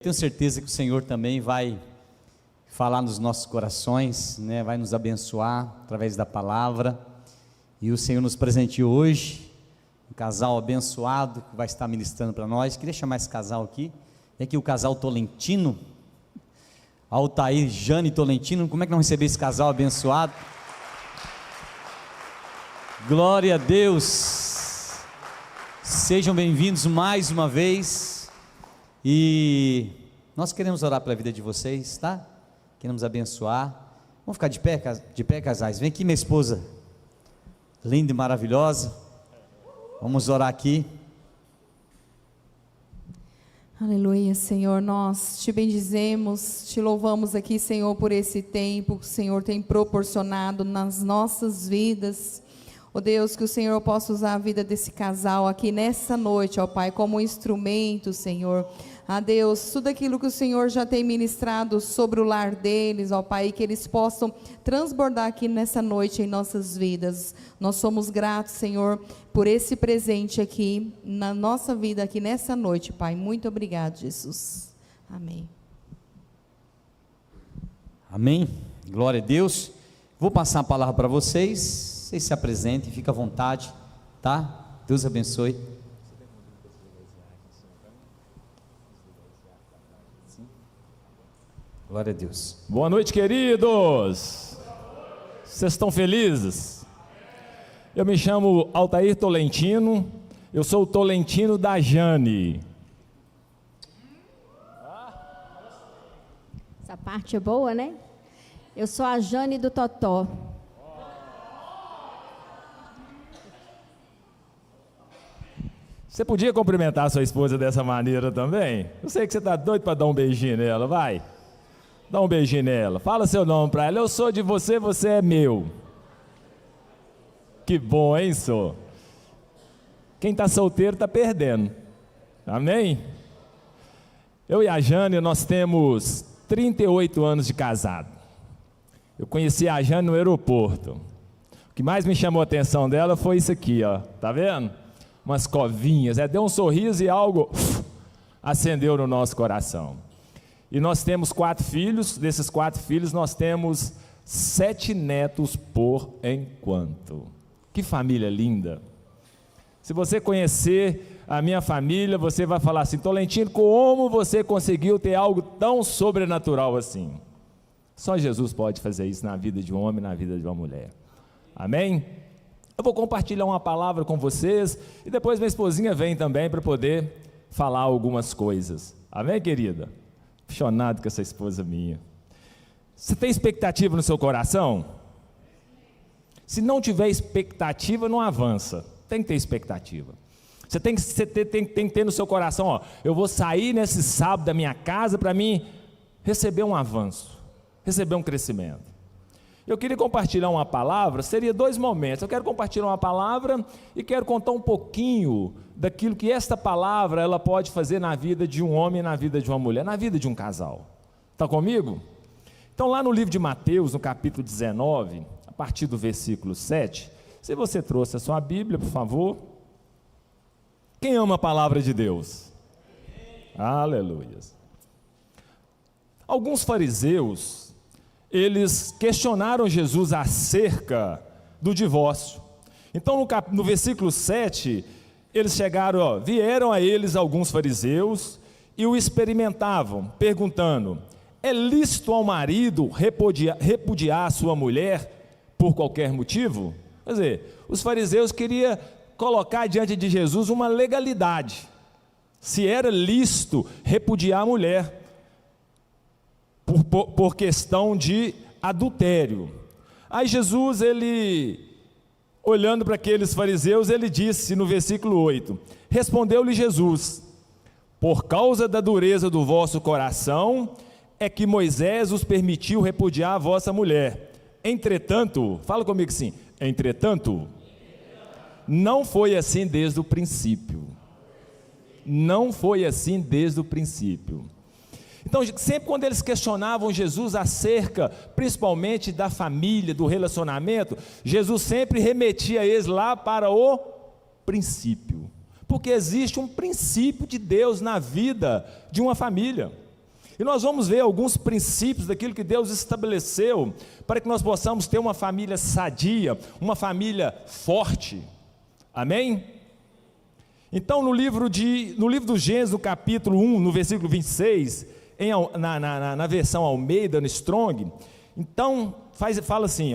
Tenho certeza que o Senhor também vai falar nos nossos corações, né? Vai nos abençoar através da palavra. E o Senhor nos presenteou hoje um casal abençoado que vai estar ministrando para nós. Queria chamar esse casal aqui. Tem aqui o casal Tolentino, Altair, Jane Tolentino. Como é que não receber esse casal abençoado? Glória a Deus. Sejam bem-vindos mais uma vez. E nós queremos orar pela vida de vocês, tá? Queremos abençoar. Vamos ficar de pé, casais. Vem aqui, minha esposa, linda e maravilhosa. Vamos orar aqui. Aleluia, Senhor, nós te bendizemos, te louvamos aqui, Senhor, por esse tempo que o Senhor tem proporcionado nas nossas vidas. Ó Deus, que o Senhor possa usar a vida desse casal aqui nessa noite, ó Pai, como um instrumento, Senhor. Deus, tudo aquilo que o Senhor já tem ministrado sobre o lar deles, ó Pai, que eles possam transbordar aqui nessa noite em nossas vidas. Nós somos gratos, Senhor, por esse presente aqui na nossa vida aqui nessa noite, Pai. Muito obrigado, Jesus. Amém. Amém. Glória a Deus. Vou passar a palavra para vocês. Vocês se apresentem, fiquem à vontade, tá? Deus abençoe. Glória a Deus. Boa noite, queridos. Vocês estão felizes? Eu me chamo Altair Tolentino. Eu sou o Tolentino da Jane. Essa parte é boa, né? Eu sou a Jane do Totó. Você podia cumprimentar a sua esposa dessa maneira também? Eu sei que você está doido para dar um beijinho nela, vai. Dá um beijinho nela, fala seu nome para ela. Eu sou de você, você é meu. Que bom, hein, senhor? Quem está solteiro está perdendo. Amém? Eu e a Jane, nós temos 38 anos de casado. Eu conheci a Jane no aeroporto. O que mais me chamou a atenção dela foi isso aqui, ó. Tá vendo? Umas covinhas. Deu um sorriso e algo acendeu no nosso coração. E nós temos 4 filhos, desses 4 filhos nós temos 7 netos por enquanto. Que família linda! Se você conhecer a minha família, você vai falar assim: Tolentino, como você conseguiu ter algo tão sobrenatural assim? Só Jesus pode fazer isso na vida de um homem, na vida de uma mulher. Amém? Eu vou compartilhar uma palavra com vocês e depois minha esposinha vem também para poder falar algumas coisas. Amém, querida? Apaixonado com essa esposa minha. Você tem expectativa no seu coração? Se não tiver expectativa, não avança. Tem que ter expectativa. Você tem que ter no seu coração, ó, eu vou sair nesse sábado da minha casa para mim receber um avanço, receber um crescimento. Eu queria compartilhar uma palavra, seria 2 momentos. Eu quero compartilhar uma palavra e quero contar um pouquinho daquilo que esta palavra ela pode fazer na vida de um homem, na vida de uma mulher, na vida de um casal. Está comigo? Então lá no livro de Mateus, no capítulo 19, a partir do versículo 7, se você trouxe a sua Bíblia, por favor. Quem ama a palavra de Deus? Aleluia. Alguns fariseus, eles questionaram Jesus acerca do divórcio. Então no versículo 7, eles chegaram, vieram a eles alguns fariseus e o experimentavam, perguntando: é lícito ao marido repudiar a sua mulher por qualquer motivo? Quer dizer, os fariseus queriam colocar diante de Jesus uma legalidade, se era lícito repudiar a mulher por questão de adultério. Aí Jesus, ele, olhando para aqueles fariseus, ele disse no versículo 8, respondeu-lhe Jesus: por causa da dureza do vosso coração, é que Moisés os permitiu repudiar a vossa mulher. Entretanto, fala comigo assim, entretanto, não foi assim desde o princípio. Não foi assim desde o princípio. Então, sempre quando eles questionavam Jesus acerca, principalmente da família, do relacionamento, Jesus sempre remetia eles lá para o princípio. porque existe um princípio de Deus na vida de uma família. E nós vamos ver alguns princípios daquilo que Deus estabeleceu para que nós possamos ter uma família sadia, uma família forte. Amém? Então, no livro do Gênesis, no capítulo 1, no versículo 26, na versão Almeida, no Strong, então, fala assim,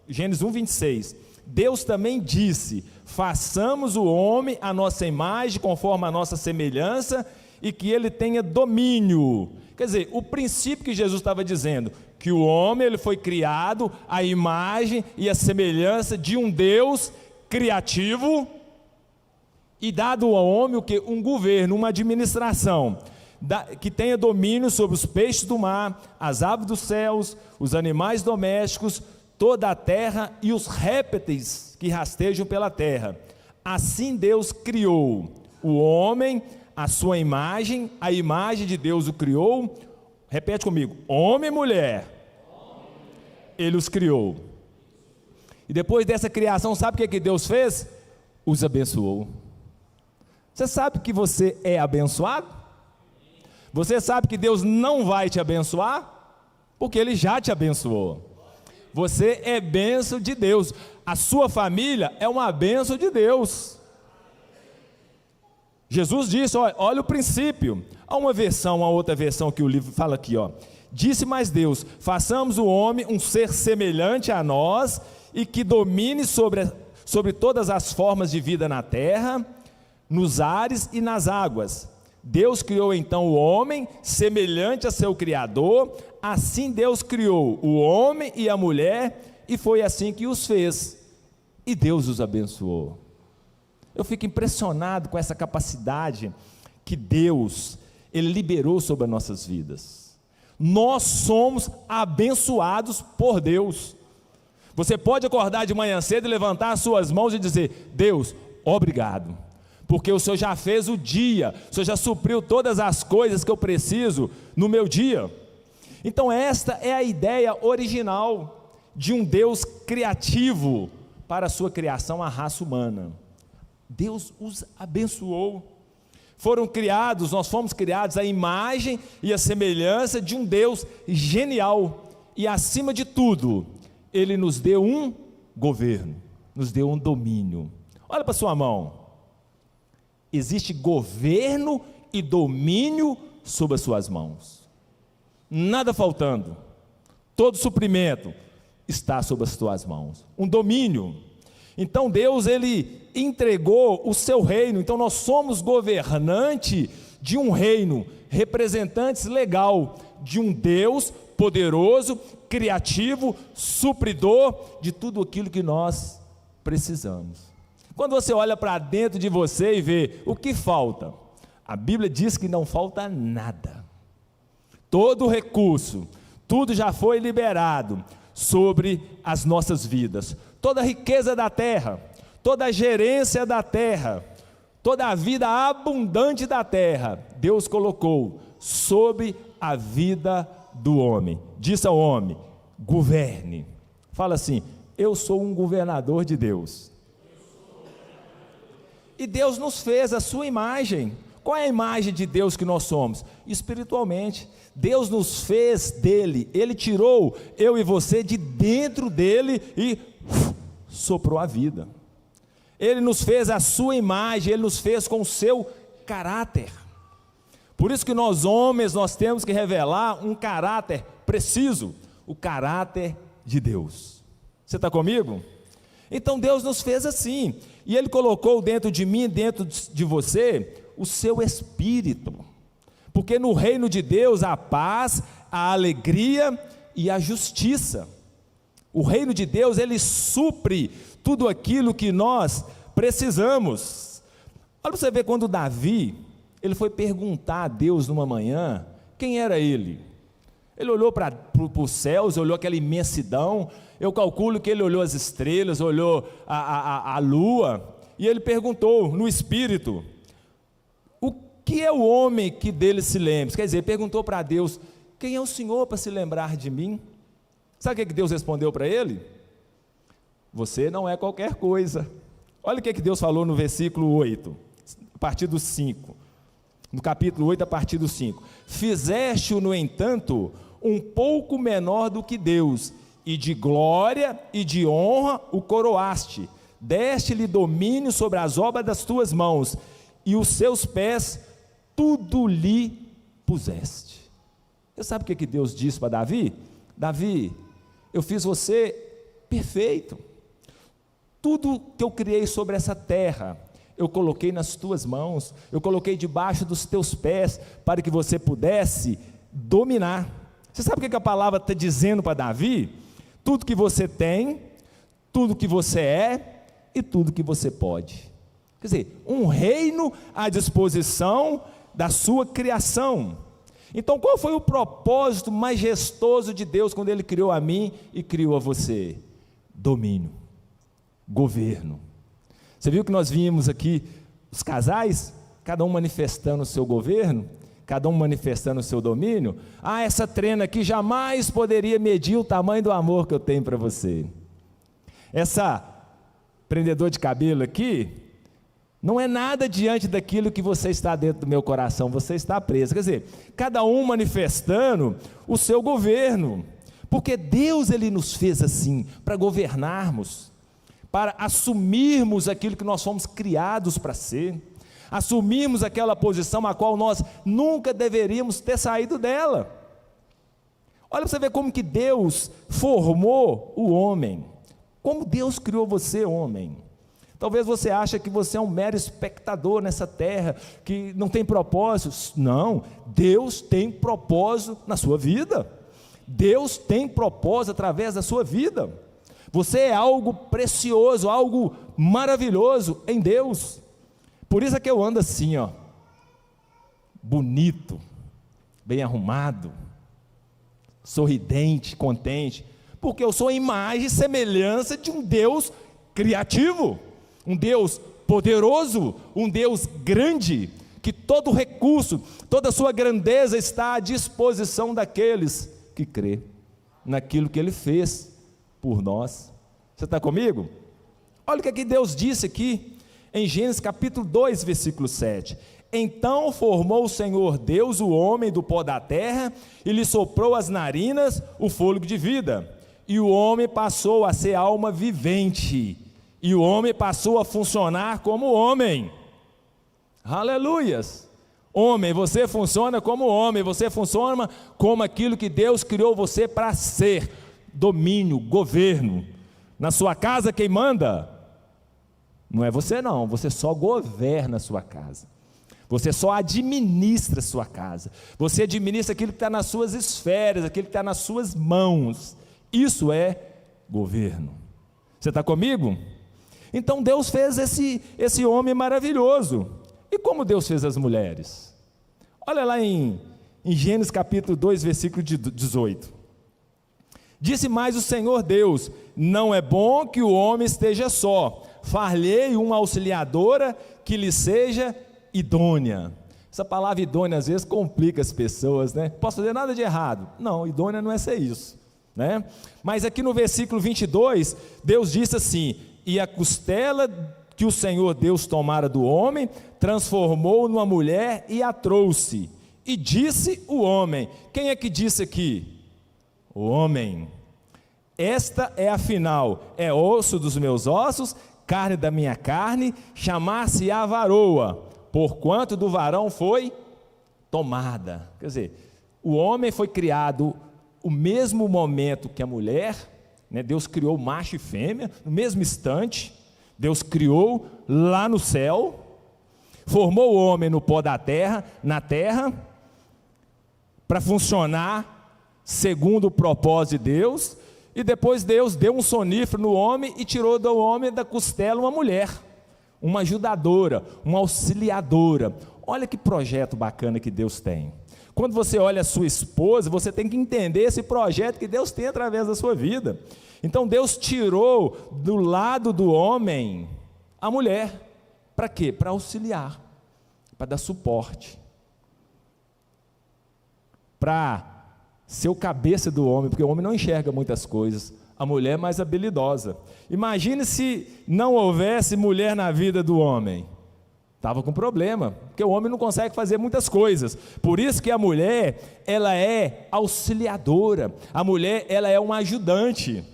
Gênesis 1, 26, Deus também disse, façamos o homem à nossa imagem, conforme a nossa semelhança, e que ele tenha domínio. Quer dizer, o princípio que Jesus estava dizendo, que o homem ele foi criado à imagem e à semelhança de um Deus criativo, e dado ao homem o que? Um governo, uma administração, que tenha domínio sobre os peixes do mar, as aves dos céus, os animais domésticos, toda a terra e os répteis que rastejam pela terra. Assim Deus criou o homem, a sua imagem, a imagem de Deus o criou. Repete comigo, homem e mulher, Ele os criou. E depois dessa criação, sabe o que Deus fez? Os abençoou. Você sabe que você é abençoado? Você sabe que Deus não vai te abençoar? Porque Ele já te abençoou. Você é bênção de Deus. A sua família é uma bênção de Deus. Jesus disse, olha o princípio. Há uma outra versão que o livro fala aqui, disse mais Deus, façamos o homem um ser semelhante a nós e que domine sobre todas as formas de vida na terra, nos ares e nas águas. Deus criou então o homem semelhante a seu Criador, assim Deus criou o homem e a mulher, e foi assim que os fez, e Deus os abençoou. Eu fico impressionado com essa capacidade que Deus, Ele liberou sobre as nossas vidas. Nós somos abençoados por Deus. Você pode acordar de manhã cedo e levantar as suas mãos e dizer, Deus, obrigado, porque o Senhor já fez o dia, o Senhor já supriu todas as coisas que eu preciso no meu dia. Então esta é a ideia original de um Deus criativo para a sua criação, a raça humana. Deus os abençoou. Nós fomos criados à imagem e à semelhança de um Deus genial. E acima de tudo, Ele nos deu um governo, nos deu um domínio. Olha para sua mão. Existe governo e domínio sobre as suas mãos. Nada faltando. Todo suprimento está sobre as tuas mãos. Um domínio. Então Deus, Ele entregou o seu reino. Então nós somos governante de um reino, representantes legal de um Deus poderoso, criativo, supridor de tudo aquilo que nós precisamos. Quando você olha para dentro de você e vê o que falta, a Bíblia diz que não falta nada. Todo recurso, tudo já foi liberado sobre as nossas vidas. Toda a riqueza da terra, toda a gerência da terra, toda a vida abundante da terra, Deus colocou sobre a vida do homem. Disse ao homem, governe. Fala assim, eu sou um governador de Deus. E Deus nos fez a sua imagem. Qual é a imagem de Deus que nós somos? Espiritualmente. Deus nos fez dele. Ele tirou eu e você de dentro dele e soprou a vida. Ele nos fez a sua imagem, Ele nos fez com o seu caráter. Por isso que nós homens, nós temos que revelar um caráter preciso, o caráter de Deus. Você está comigo? Então Deus nos fez assim, e Ele colocou dentro de mim, dentro de você, o seu espírito, porque no reino de Deus há paz, a alegria e a justiça. O reino de Deus, Ele supre tudo aquilo que nós precisamos. Olha para você ver, quando Davi, ele foi perguntar a Deus numa manhã, quem era ele? Ele olhou para os céus, olhou aquela imensidão, eu calculo que ele olhou as estrelas, olhou a lua, e ele perguntou no espírito, o que é o homem que dele se lembra? Quer dizer, perguntou para Deus, quem é o Senhor para se lembrar de mim? Sabe o que Deus respondeu para ele? Você não é qualquer coisa. Olha o que Deus falou no versículo 8, a partir do 5. no capítulo 8, a partir do 5. Fizeste-o, no entanto, um pouco menor do que Deus, e de glória e de honra o coroaste. Deste-lhe domínio sobre as obras das tuas mãos, e os seus pés tudo lhe puseste. Você sabe o que Deus disse para Davi? Davi, eu fiz você perfeito. Tudo que eu criei sobre essa terra, eu coloquei nas tuas mãos, eu coloquei debaixo dos teus pés, para que você pudesse dominar. Você sabe o que a palavra está dizendo para Davi? Tudo que você tem, tudo que você é e tudo que você pode. Quer dizer, um reino à disposição da sua criação. Então, qual foi o propósito majestoso de Deus quando Ele criou a mim e criou a você? Domínio, governo. Você viu que nós vimos aqui os casais, cada um manifestando o seu governo, cada um manifestando o seu domínio? Essa trena aqui jamais poderia medir o tamanho do amor que eu tenho para você. Essa prendedor de cabelo aqui, não é nada diante daquilo que você está dentro do meu coração, você está preso. Quer dizer, cada um manifestando o seu governo, porque Deus Ele nos fez assim, para governarmos, para assumirmos aquilo que nós fomos criados para ser, assumirmos aquela posição a qual nós nunca deveríamos ter saído dela. Olha para você ver como que Deus formou o homem, como Deus criou você, homem. Talvez você ache que você é um mero espectador nessa terra, que não tem propósitos. Não, Deus tem propósito na sua vida. Deus tem propósito através da sua vida. Você é algo precioso, algo maravilhoso em Deus. Por isso é que eu ando assim, ó, bonito, bem arrumado, sorridente, contente, porque eu sou a imagem e semelhança de um Deus criativo, um Deus poderoso, um Deus grande, que todo recurso, toda a sua grandeza está à disposição daqueles que crê naquilo que Ele fez por nós. Você está comigo? Olha o que Deus disse aqui, em Gênesis capítulo 2, versículo 7. Então formou o Senhor Deus o homem do pó da terra, e lhe soprou as narinas o fôlego de vida, e o homem passou a ser alma vivente, e o homem passou a funcionar como homem. Aleluias! Homem, você funciona como homem, você funciona como aquilo que Deus criou você para ser. Domínio, governo. Na sua casa quem manda? Não é você não, você só governa a sua casa. Você só administra a sua casa. Você administra aquilo que está nas suas esferas, aquilo que está nas suas mãos. Isso é governo. Você está comigo? Então Deus fez esse homem maravilhoso. E como Deus fez as mulheres? Olha lá em Gênesis capítulo 2, versículo 18. Disse mais o Senhor Deus: não é bom que o homem esteja só, far-lhe uma auxiliadora que lhe seja idônea. Essa palavra idônea às vezes complica as pessoas, né? Posso fazer nada de errado? Não, idônea não é ser isso, né? Mas aqui no versículo 22, Deus disse assim: e a costela que o Senhor Deus tomara do homem, transformou numa mulher e a trouxe. E disse o homem. Quem é que disse aqui? O homem. Esta é afinal, é osso dos meus ossos, carne da minha carne, chamar-se-á varoa, porquanto do varão foi tomada. Quer dizer, o homem foi criado o mesmo momento que a mulher, né? Deus criou macho e fêmea, no mesmo instante. Deus criou lá no céu, formou o homem no pó da terra, na terra, para funcionar segundo o propósito de Deus, e depois Deus deu um sonífero no homem e tirou do homem da costela uma mulher, uma ajudadora, uma auxiliadora. Olha que projeto bacana que Deus tem. Quando você olha a sua esposa, você tem que entender esse projeto que Deus tem através da sua vida. Então Deus tirou do lado do homem a mulher. Para quê? Para auxiliar, para dar suporte, para ser o cabeça do homem, porque o homem não enxerga muitas coisas, a mulher é mais habilidosa. Imagine se não houvesse mulher na vida do homem. Estava com problema, porque o homem não consegue fazer muitas coisas. Por isso que a mulher, ela é auxiliadora. A mulher, ela é uma ajudante.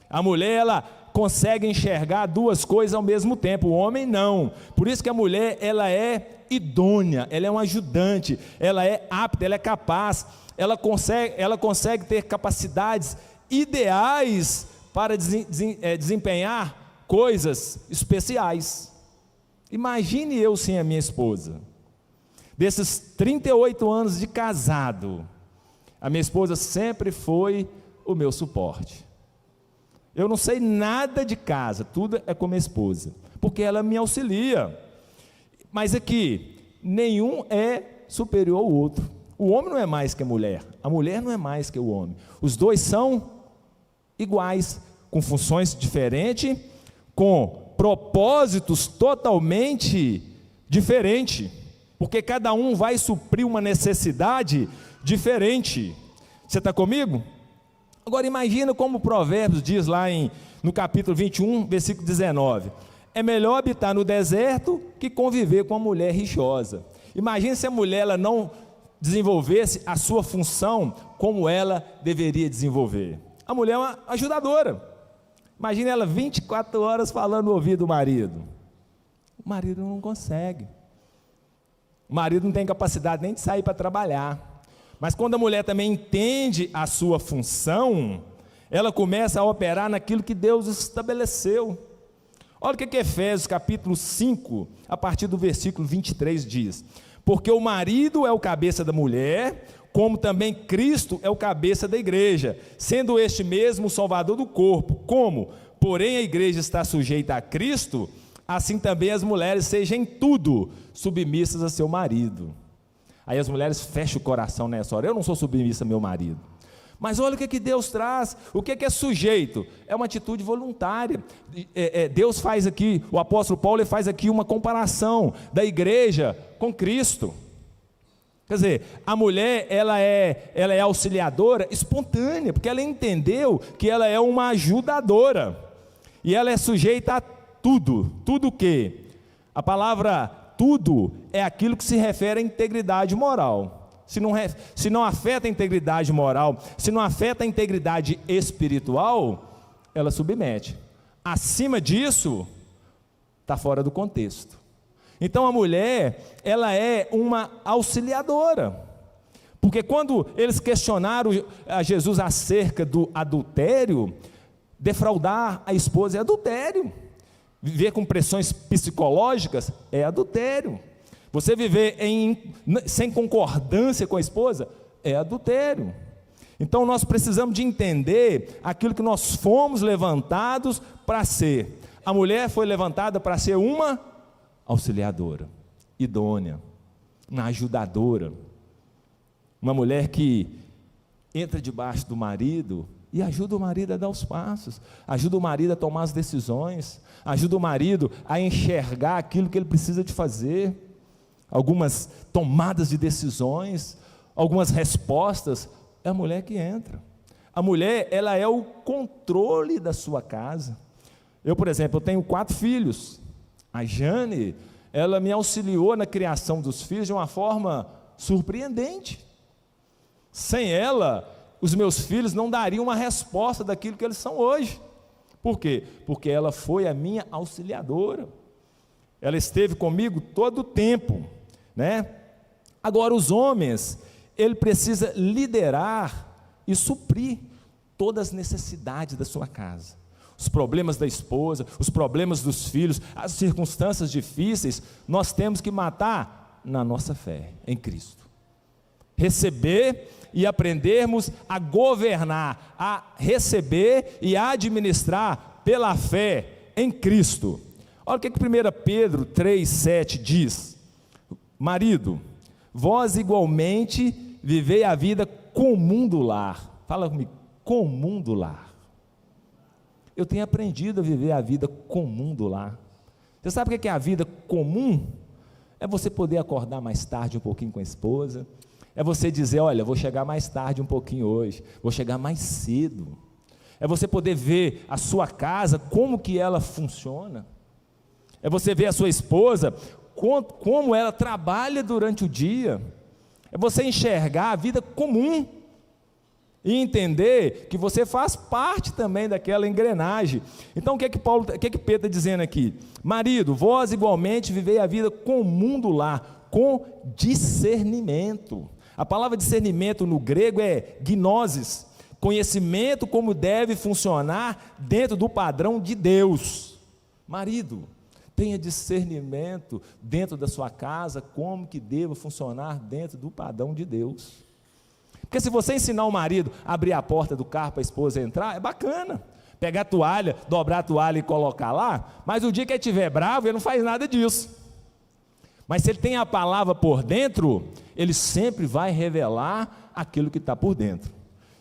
A mulher, ela consegue enxergar duas coisas ao mesmo tempo. O homem não. Por isso que a mulher, ela é idônea, ela é uma ajudante, ela é apta, ela é capaz, ela consegue ter capacidades ideais para desempenhar coisas especiais. Imagine eu sem a minha esposa. Desses 38 anos de casado, a minha esposa sempre foi o meu suporte. Eu não sei nada de casa, tudo é com minha esposa, porque ela me auxilia. Mas aqui, nenhum é superior ao outro. O homem não é mais que a mulher não é mais que o homem. Os dois são iguais, com funções diferentes, com propósitos totalmente diferentes, porque cada um vai suprir uma necessidade diferente. Você está comigo? Agora imagina como o Provérbios diz lá no capítulo 21, versículo 19: é melhor habitar no deserto que conviver com uma mulher rixosa. Imagina se a mulher ela não desenvolvesse a sua função como ela deveria desenvolver. A mulher é uma ajudadora. Imagina ela 24 horas falando no ouvido do marido. O marido não consegue. O marido não tem capacidade nem de sair para trabalhar. Mas quando a mulher também entende a sua função, ela começa a operar naquilo que Deus estabeleceu. Olha o que Efésios capítulo 5, a partir do versículo 23 diz: porque o marido é o cabeça da mulher, como também Cristo é o cabeça da igreja, sendo este mesmo o salvador do corpo. Como, porém, a igreja está sujeita a Cristo, assim também as mulheres sejam em tudo submissas a seu marido. Aí as mulheres fecham o coração nessa hora: eu não sou submissa ao meu marido. Mas olha o que Deus traz. O que é sujeito? É uma atitude voluntária. Deus faz aqui, o apóstolo Paulo faz aqui uma comparação da igreja com Cristo. Quer dizer, a mulher ela é auxiliadora espontânea, porque ela entendeu que ela é uma ajudadora, e ela é sujeita a tudo. Tudo o quê? A palavra tudo é aquilo que se refere à integridade moral. Se não afeta a integridade moral, se não afeta a integridade espiritual, ela submete. Acima disso, está fora do contexto. Então a mulher, ela é uma auxiliadora, porque quando eles questionaram a Jesus acerca do adultério, defraudar a esposa é adultério, viver com pressões psicológicas é adultério, você viver sem concordância com a esposa é adultério. Então nós precisamos de entender aquilo que nós fomos levantados para ser. A mulher foi levantada para ser uma auxiliadora, idônea, uma ajudadora, uma mulher que entra debaixo do marido e ajuda o marido a dar os passos, ajuda o marido a tomar as decisões, ajuda o marido a enxergar aquilo que ele precisa de fazer, algumas tomadas de decisões, algumas respostas. É a mulher que entra. A mulher, ela é o controle da sua casa. Eu, por exemplo, eu tenho 4 filhos. A Jane, ela me auxiliou na criação dos filhos de uma forma surpreendente. Sem ela, os meus filhos não dariam uma resposta daquilo que eles são hoje. Por quê? Porque ela foi a minha auxiliadora. Ela esteve comigo todo o tempo, né? Agora, os homens, ele precisa liderar e suprir todas as necessidades da sua casa. Os problemas da esposa, os problemas dos filhos, as circunstâncias difíceis, nós temos que matar na nossa fé em Cristo. Receber e aprendermos a governar, a receber e a administrar pela fé em Cristo. Olha o que 1 Pedro 3,7 diz: marido, vós igualmente vivei a vida comum do lar. Fala comigo, comum do lar. Eu tenho aprendido a viver a vida comum do lar. Você sabe o que é a vida comum? É você poder acordar mais tarde um pouquinho com a esposa, é você dizer, olha, vou chegar mais tarde um pouquinho hoje, vou chegar mais cedo. É você poder ver a sua casa, como que ela funciona. É você ver a sua esposa, como ela trabalha durante o dia. É você enxergar a vida comum e entender que você faz parte também daquela engrenagem. Então, o que é que Pedro está dizendo aqui? Marido, vós igualmente vivei a vida comum do lar, com discernimento. A palavra discernimento no grego é gnosis, conhecimento como deve funcionar dentro do padrão de Deus. Marido, tenha discernimento dentro da sua casa, como que deva funcionar dentro do padrão de Deus. Porque se você ensinar o marido a abrir a porta do carro para a esposa entrar, é bacana. Pegar a toalha, dobrar a toalha e colocar lá, mas o dia que ele estiver bravo, ele não faz nada disso. Mas se ele tem a palavra por dentro, ele sempre vai revelar aquilo que está por dentro.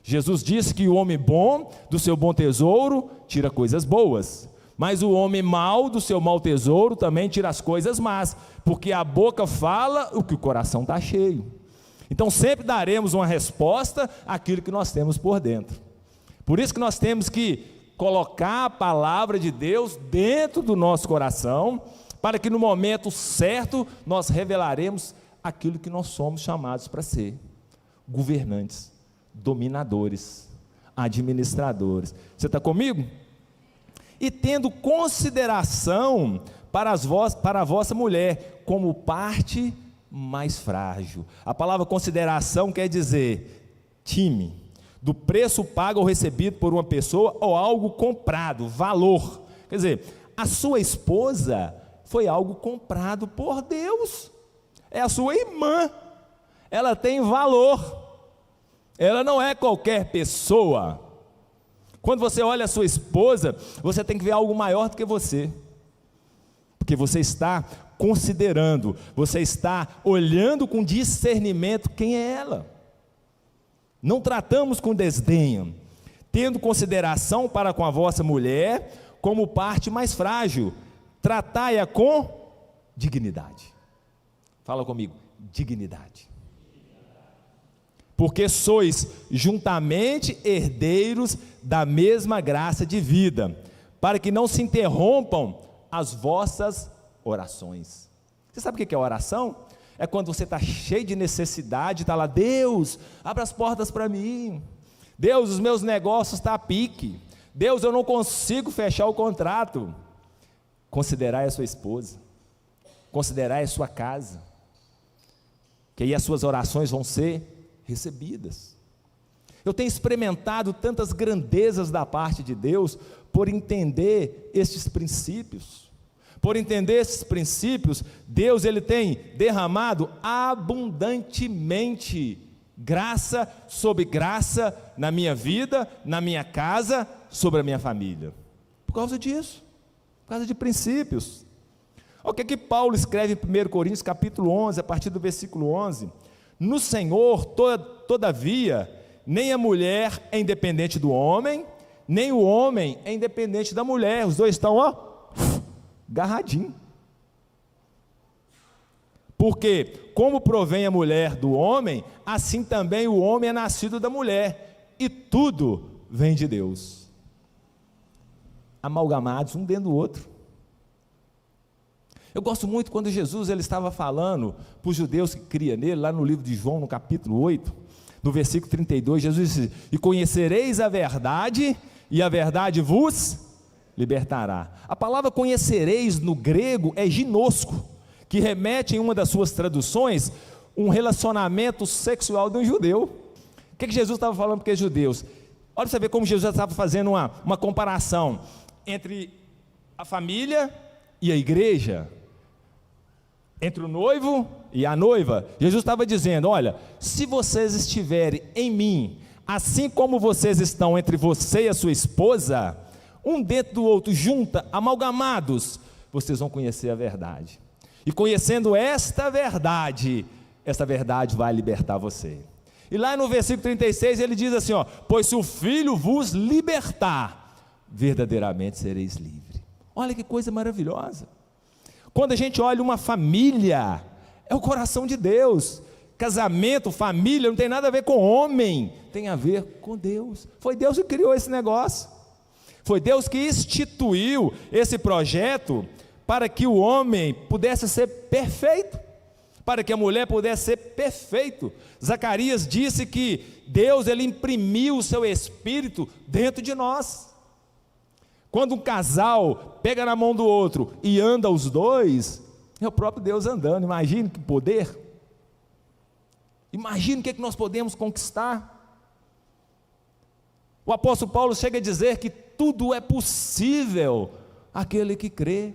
Jesus disse que o homem bom, do seu bom tesouro, tira coisas boas. Mas o homem mau, do seu mau tesouro, também tira as coisas más. Porque a boca fala o que o coração está cheio. Então sempre daremos uma resposta àquilo que nós temos por dentro. Por isso que nós temos que colocar a palavra de Deus dentro do nosso coração, para que no momento certo nós revelaremos aquilo que nós somos chamados para ser: governantes, dominadores, administradores. Você está comigo? E tendo consideração para a vossa mulher como parte mais frágil. A palavra consideração quer dizer time, do preço pago ou recebido por uma pessoa ou algo comprado, valor. Quer dizer, a sua esposa foi algo comprado por Deus, é a sua irmã, ela tem valor, ela não é qualquer pessoa. Quando você olha a sua esposa, você tem que ver algo maior do que você, porque você está considerando, você está olhando com discernimento quem é ela. Não tratamos com desdenho, tendo consideração para com a vossa mulher como parte mais frágil, tratai-a com dignidade. Fala comigo, dignidade. Porque sois juntamente herdeiros da mesma graça de vida, para que não se interrompam as vossas orações. Você sabe o que é oração? É quando você está cheio de necessidade, está lá: Deus, abra as portas para mim. Deus, os meus negócios estão a pique. Deus, eu não consigo fechar o contrato. Considerai a sua esposa, considerai a sua casa, que aí as suas orações vão ser recebidas. Eu tenho experimentado tantas grandezas da parte de Deus por entender estes princípios. Por entender esses princípios, Deus ele tem derramado abundantemente graça sobre graça na minha vida, na minha casa, sobre a minha família. Por causa disso, por causa de princípios. Olha o que Paulo escreve em 1 Coríntios capítulo 11, a partir do versículo 11. No Senhor, todavia, nem a mulher é independente do homem, nem o homem é independente da mulher. Os dois estão, agarradinho. Porque como provém a mulher do homem, assim também o homem é nascido da mulher, e tudo vem de Deus. Amalgamados um dentro do outro. Eu gosto muito quando Jesus ele estava falando para os judeus que criam nele, lá no livro de João, no capítulo 8, no versículo 32, Jesus disse: e conhecereis a verdade, e a verdade vos libertará. A palavra conhecereis no grego é ginosco, que remete em uma das suas traduções um relacionamento sexual de um judeu. O que Jesus estava falando para aqueles judeus? Olha para você ver como Jesus estava fazendo uma comparação entre a família e a igreja, entre o noivo e a noiva. Jesus estava dizendo: olha, se vocês estiverem em mim, assim como vocês estão entre você e a sua esposa, um dentro do outro, junta, amalgamados, vocês vão conhecer a verdade. E conhecendo esta verdade vai libertar você. E lá no versículo 36 ele diz assim: pois se o Filho vos libertar, verdadeiramente sereis livres. Olha que coisa maravilhosa. Quando a gente olha uma família, é o coração de Deus. Casamento, família, não tem nada a ver com homem, tem a ver com Deus. Foi Deus que criou esse negócio. Foi Deus que instituiu esse projeto para que o homem pudesse ser perfeito, para que a mulher pudesse ser perfeito. Zacarias disse que Deus, ele imprimiu o seu Espírito dentro de nós. Quando um casal pega na mão do outro e anda os dois, é o próprio Deus andando. Imagine que poder. Imagine o que nós podemos conquistar. O apóstolo Paulo chega a dizer que tudo é possível àquele que crê.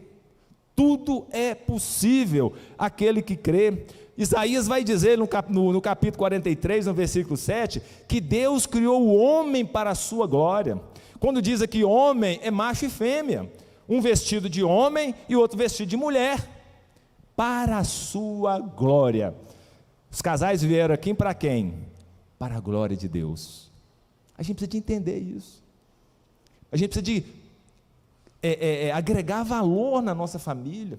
Tudo é possível àquele que crê. Isaías vai dizer no capítulo 43, no versículo 7, que Deus criou o homem para a sua glória. Quando diz aqui homem, é macho e fêmea, um vestido de homem e outro vestido de mulher, para a sua glória. Os casais vieram aqui para quem? Para a glória de Deus. A gente precisa de entender isso. A gente precisa de agregar valor na nossa família,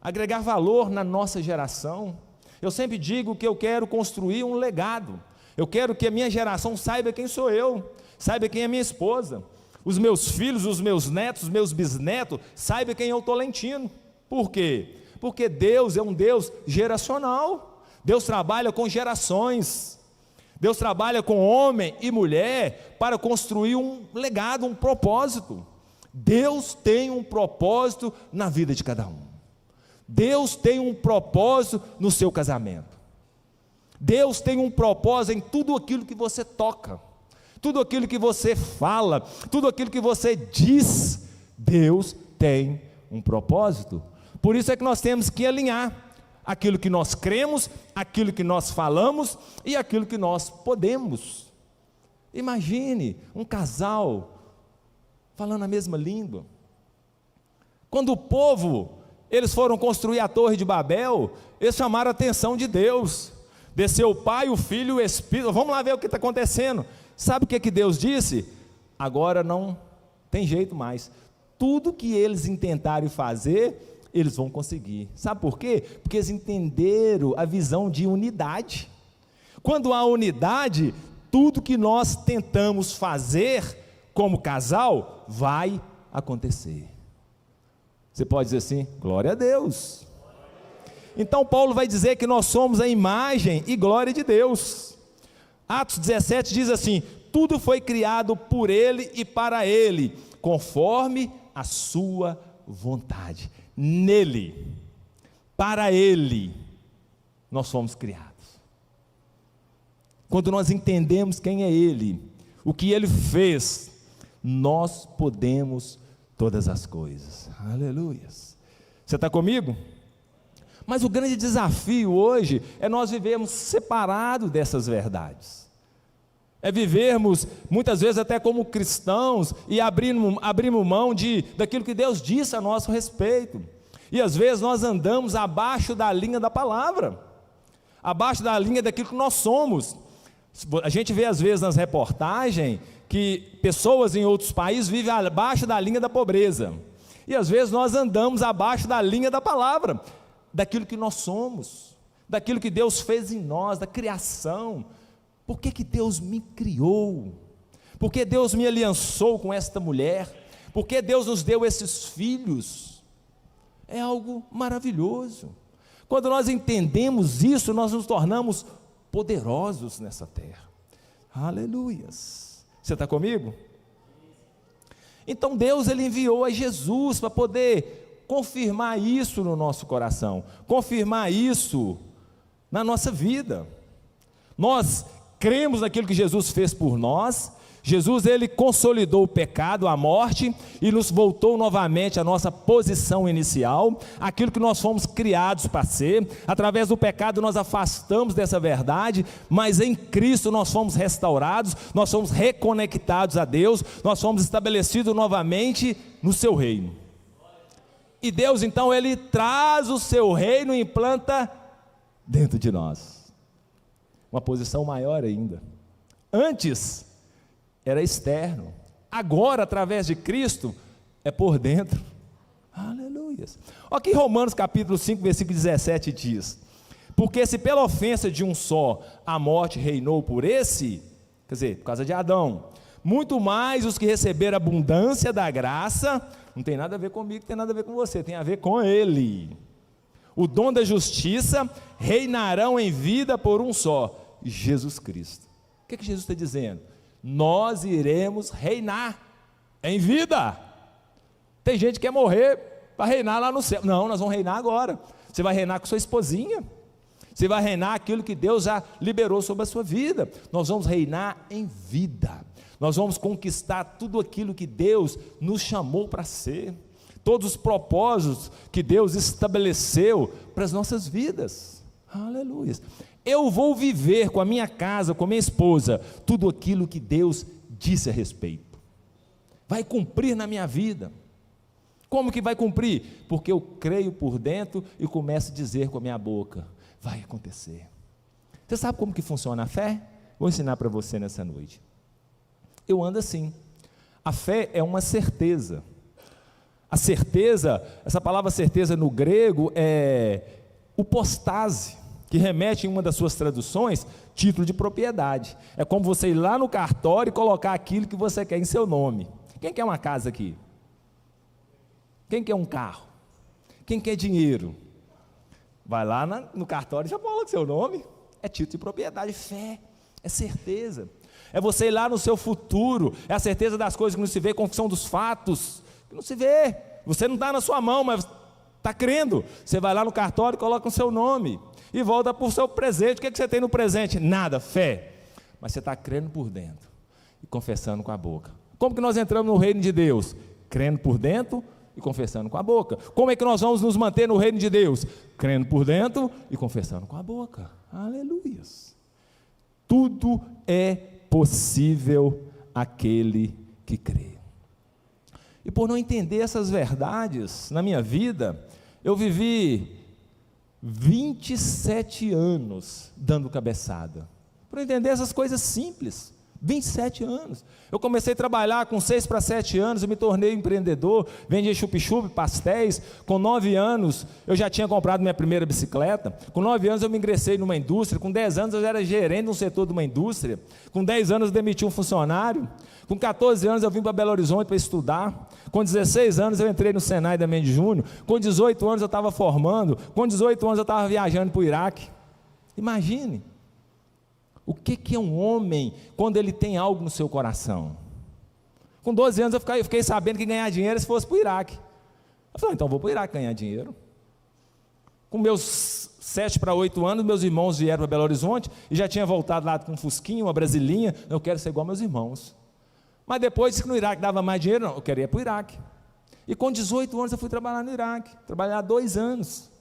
agregar valor na nossa geração. Eu sempre digo que eu quero construir um legado. Eu quero que a minha geração saiba quem sou eu, saiba quem é minha esposa, os meus filhos, os meus netos, os meus bisnetos, saibam quem é o Tolentino. Por quê? Porque Deus é um Deus geracional. Deus trabalha com gerações. Deus trabalha com homem e mulher para construir um legado, um propósito. Deus tem um propósito na vida de cada um. Deus tem um propósito no seu casamento. Deus tem um propósito em tudo aquilo que você toca, tudo aquilo que você fala, tudo aquilo que você diz. Deus tem um propósito. Por isso é que nós temos que alinhar aquilo que nós cremos, aquilo que nós falamos e aquilo que nós podemos. Imagine um casal falando a mesma língua. Quando o povo, eles foram construir a Torre de Babel, eles chamaram a atenção de Deus. Desceu o Pai, o Filho e o Espírito. Vamos lá ver o que está acontecendo. Sabe o que Deus disse? Agora não tem jeito mais. Tudo que eles intentarem fazer, eles vão conseguir. Sabe por quê? Porque eles entenderam a visão de unidade. Quando há unidade, tudo que nós tentamos fazer como casal, vai acontecer. Você pode dizer assim, glória a Deus. Então Paulo vai dizer que nós somos a imagem e glória de Deus. Atos 17 diz assim, tudo foi criado por Ele e para Ele, conforme a sua vontade. Nele, para Ele, nós fomos criados. Quando nós entendemos quem é Ele, o que Ele fez, nós podemos todas as coisas. Aleluias. Você está comigo? Mas o grande desafio hoje é nós vivermos separados dessas verdades. É vivermos, muitas vezes até como cristãos, e abrirmos mão daquilo que Deus disse a nosso respeito. E às vezes nós andamos abaixo da linha da palavra, abaixo da linha daquilo que nós somos. A gente vê às vezes nas reportagens que pessoas em outros países vivem abaixo da linha da pobreza. E às vezes nós andamos abaixo da linha da palavra, daquilo que nós somos, daquilo que Deus fez em nós, da criação. Por que Deus me criou? Por que Deus me aliançou com esta mulher? Por que Deus nos deu esses filhos? É algo maravilhoso. Quando nós entendemos isso, nós nos tornamos poderosos nessa terra. Aleluias. Você está comigo? Então Deus, Ele enviou a Jesus para poder confirmar isso no nosso coração, confirmar isso na nossa vida. Nós cremos naquilo que Jesus fez por nós. Jesus, Ele consolidou o pecado, a morte, e nos voltou novamente à nossa posição inicial, aquilo que nós fomos criados para ser. Através do pecado nós afastamos dessa verdade, mas em Cristo nós fomos restaurados, nós fomos reconectados a Deus, nós fomos estabelecidos novamente no seu reino. E Deus então, Ele traz o seu reino e implanta dentro de nós, uma posição maior ainda. Antes era externo, agora através de Cristo é por dentro. Aleluia. Olha que Romanos capítulo 5 versículo 17 diz, porque se pela ofensa de um só a morte reinou por esse, quer dizer, por causa de Adão, muito mais os que receberam abundância da graça Não tem nada a ver comigo, tem nada a ver com você, tem a ver com Ele. O dom da justiça reinarão em vida por um só, Jesus Cristo. O que Jesus está dizendo? Nós iremos reinar em vida. Tem gente que quer morrer para reinar lá no céu. Não, nós vamos reinar agora. Você vai reinar com sua esposinha. Você vai reinar aquilo que Deus já liberou sobre a sua vida. Nós vamos reinar em vida. Nós vamos conquistar tudo aquilo que Deus nos chamou para ser. Todos os propósitos que Deus estabeleceu para as nossas vidas. Aleluia. Eu vou viver com a minha casa, com a minha esposa, tudo aquilo que Deus disse a respeito. Vai cumprir na minha vida. Como que vai cumprir? Porque eu creio por dentro e começo a dizer com a minha boca, vai acontecer. Você sabe como que funciona a fé? Vou ensinar para você nessa noite. Eu ando assim. A fé é uma certeza. A certeza, essa palavra certeza no grego é upostase, que remete em uma das suas traduções, título de propriedade. É como você ir lá no cartório e colocar aquilo que você quer em seu nome. Quem quer uma casa aqui? Quem quer um carro? Quem quer dinheiro? Vai lá no cartório e já coloca seu nome. É título de propriedade. Fé é certeza. É você ir lá no seu futuro. É a certeza das coisas que não se vê, confissão dos fatos que não se vê. Você não está na sua mão, mas está crendo. Você vai lá no cartório e coloca o seu nome e volta para o seu presente. O que você tem no presente? Nada, fé. Mas você está crendo por dentro e confessando com a boca. Como que nós entramos no reino de Deus? Crendo por dentro e confessando com a boca. Como é que nós vamos nos manter no reino de Deus? Crendo por dentro e confessando com a boca. Aleluias. Tudo é possível aquele que crê. E por não entender essas verdades na minha vida, eu vivi 27 anos dando cabeçada. Por entender essas coisas simples. 27 anos. Eu comecei a trabalhar com 6 para 7 anos, eu me tornei empreendedor, vendia chup-chup, pastéis. Com 9 anos, eu já tinha comprado minha primeira bicicleta. Com 9 anos, eu me ingressei numa indústria. Com 10 anos, eu já era gerente de um setor de uma indústria. Com 10 anos, eu demiti um funcionário. Com 14 anos, eu vim para Belo Horizonte para estudar. Com 16 anos, eu entrei no Senai da Mendes Júnior. Com 18 anos, eu estava formando. Com 18 anos, eu estava viajando para o Iraque. Imagine. O que é um homem quando ele tem algo no seu coração? Com 12 anos eu fiquei sabendo que ganhar dinheiro se fosse para o Iraque. Eu falei, então vou para o Iraque ganhar dinheiro. Com meus 7 para 8 anos, meus irmãos vieram para Belo Horizonte e já tinha voltado lá com um fusquinho, uma brasilinha. Eu quero ser igual meus irmãos. Mas depois disse que no Iraque dava mais dinheiro, não, eu queria ir para o Iraque. E com 18 anos eu fui trabalhar no Iraque, trabalhar 2 anos.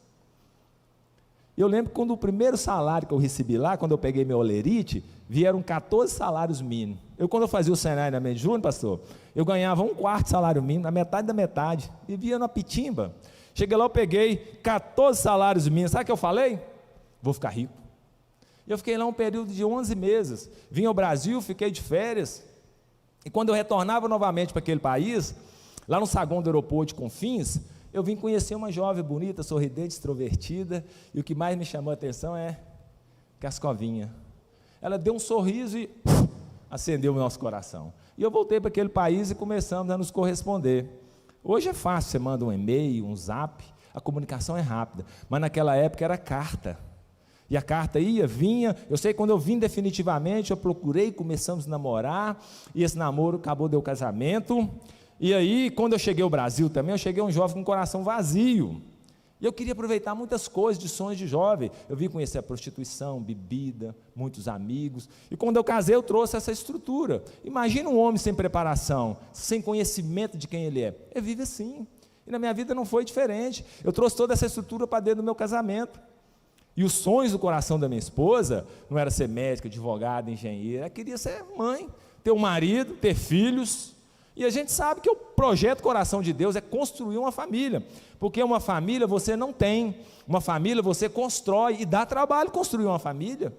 E eu lembro que quando o primeiro salário que eu recebi lá, quando eu peguei meu olerite, vieram 14 salários mínimos. Quando eu fazia o Senai na Mendes Júnior, pastor, eu ganhava 1/4 salário mínimo, na metade da metade, vivia na pitimba. Cheguei lá, eu peguei 14 salários mínimos, sabe o que eu falei? Vou ficar rico. E eu fiquei lá um período de 11 meses, vim ao Brasil, fiquei de férias, e quando eu retornava novamente para aquele país, lá no saguão do aeroporto de Confins, eu vim conhecer uma jovem bonita, sorridente, extrovertida, e o que mais me chamou a atenção é Cascovinha. Ela deu um sorriso e acendeu o nosso coração. E eu voltei para aquele país e começamos a nos corresponder. Hoje é fácil, você manda um e-mail, um zap, a comunicação é rápida, mas naquela época era carta. E a carta ia, vinha, eu sei que quando eu vim definitivamente, eu procurei, começamos a namorar, e esse namoro acabou, deu casamento. E aí, quando eu cheguei ao Brasil também, eu cheguei um jovem com um coração vazio. E eu queria aproveitar muitas coisas de sonhos de jovem. Eu vim conhecer a prostituição, bebida, muitos amigos. E quando eu casei, eu trouxe essa estrutura. Imagina um homem sem preparação, sem conhecimento de quem ele é. Ele vive assim. E na minha vida não foi diferente. Eu trouxe toda essa estrutura para dentro do meu casamento. E os sonhos do coração da minha esposa não era ser médica, advogada, engenheira. Ela queria ser mãe, ter um marido, ter filhos. E a gente sabe que o projeto Coração de Deus é construir uma família, porque uma família você não tem, uma família você constrói e dá trabalho construir uma família.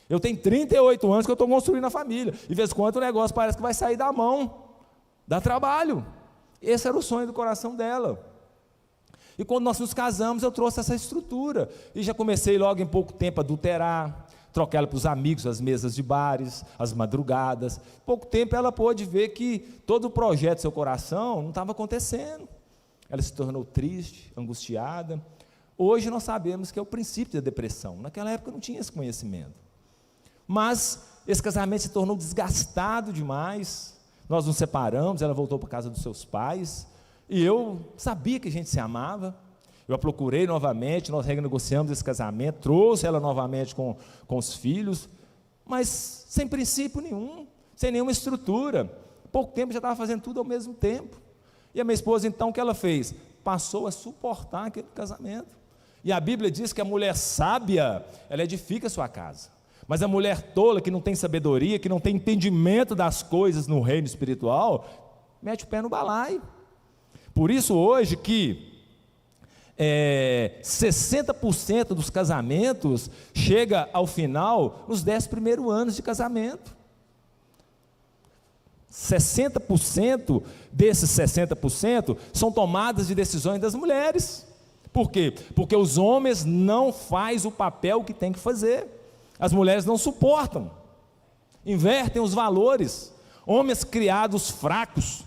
Eu tenho 38 anos que eu estou construindo a família, e de vez em quando o negócio parece que vai sair da mão, dá trabalho. Esse era o sonho do coração dela. E quando nós nos casamos, eu trouxe essa estrutura, e já comecei logo em pouco tempo a adulterar, trocar ela para os amigos, as mesas de bares, as madrugadas. Pouco tempo ela pôde ver que todo o projeto do seu coração não estava acontecendo. Ela se tornou triste, angustiada. Hoje nós sabemos que é o princípio da depressão. Naquela época não tinha esse conhecimento. Mas esse casamento se tornou desgastado demais. Nós nos separamos, ela voltou para a casa dos seus pais. E eu sabia que a gente se amava. Eu a procurei novamente, nós renegociamos esse casamento, trouxe ela novamente com os filhos, mas sem princípio nenhum, sem nenhuma estrutura. Pouco tempo já estava fazendo tudo ao mesmo tempo. E a minha esposa, então, o que ela fez? Passou a suportar aquele casamento. E a Bíblia diz que a mulher sábia, ela edifica a sua casa. Mas a mulher tola, que não tem sabedoria, que não tem entendimento das coisas no reino espiritual, mete o pé no balaio. Por isso hoje que 60% dos casamentos chega ao final nos 10 primeiros anos de casamento. 60% desses 60% são tomadas de decisões das mulheres. Por quê? Porque os homens não fazem o papel que tem que fazer. As mulheres não suportam, invertem os valores. Homens criados fracos,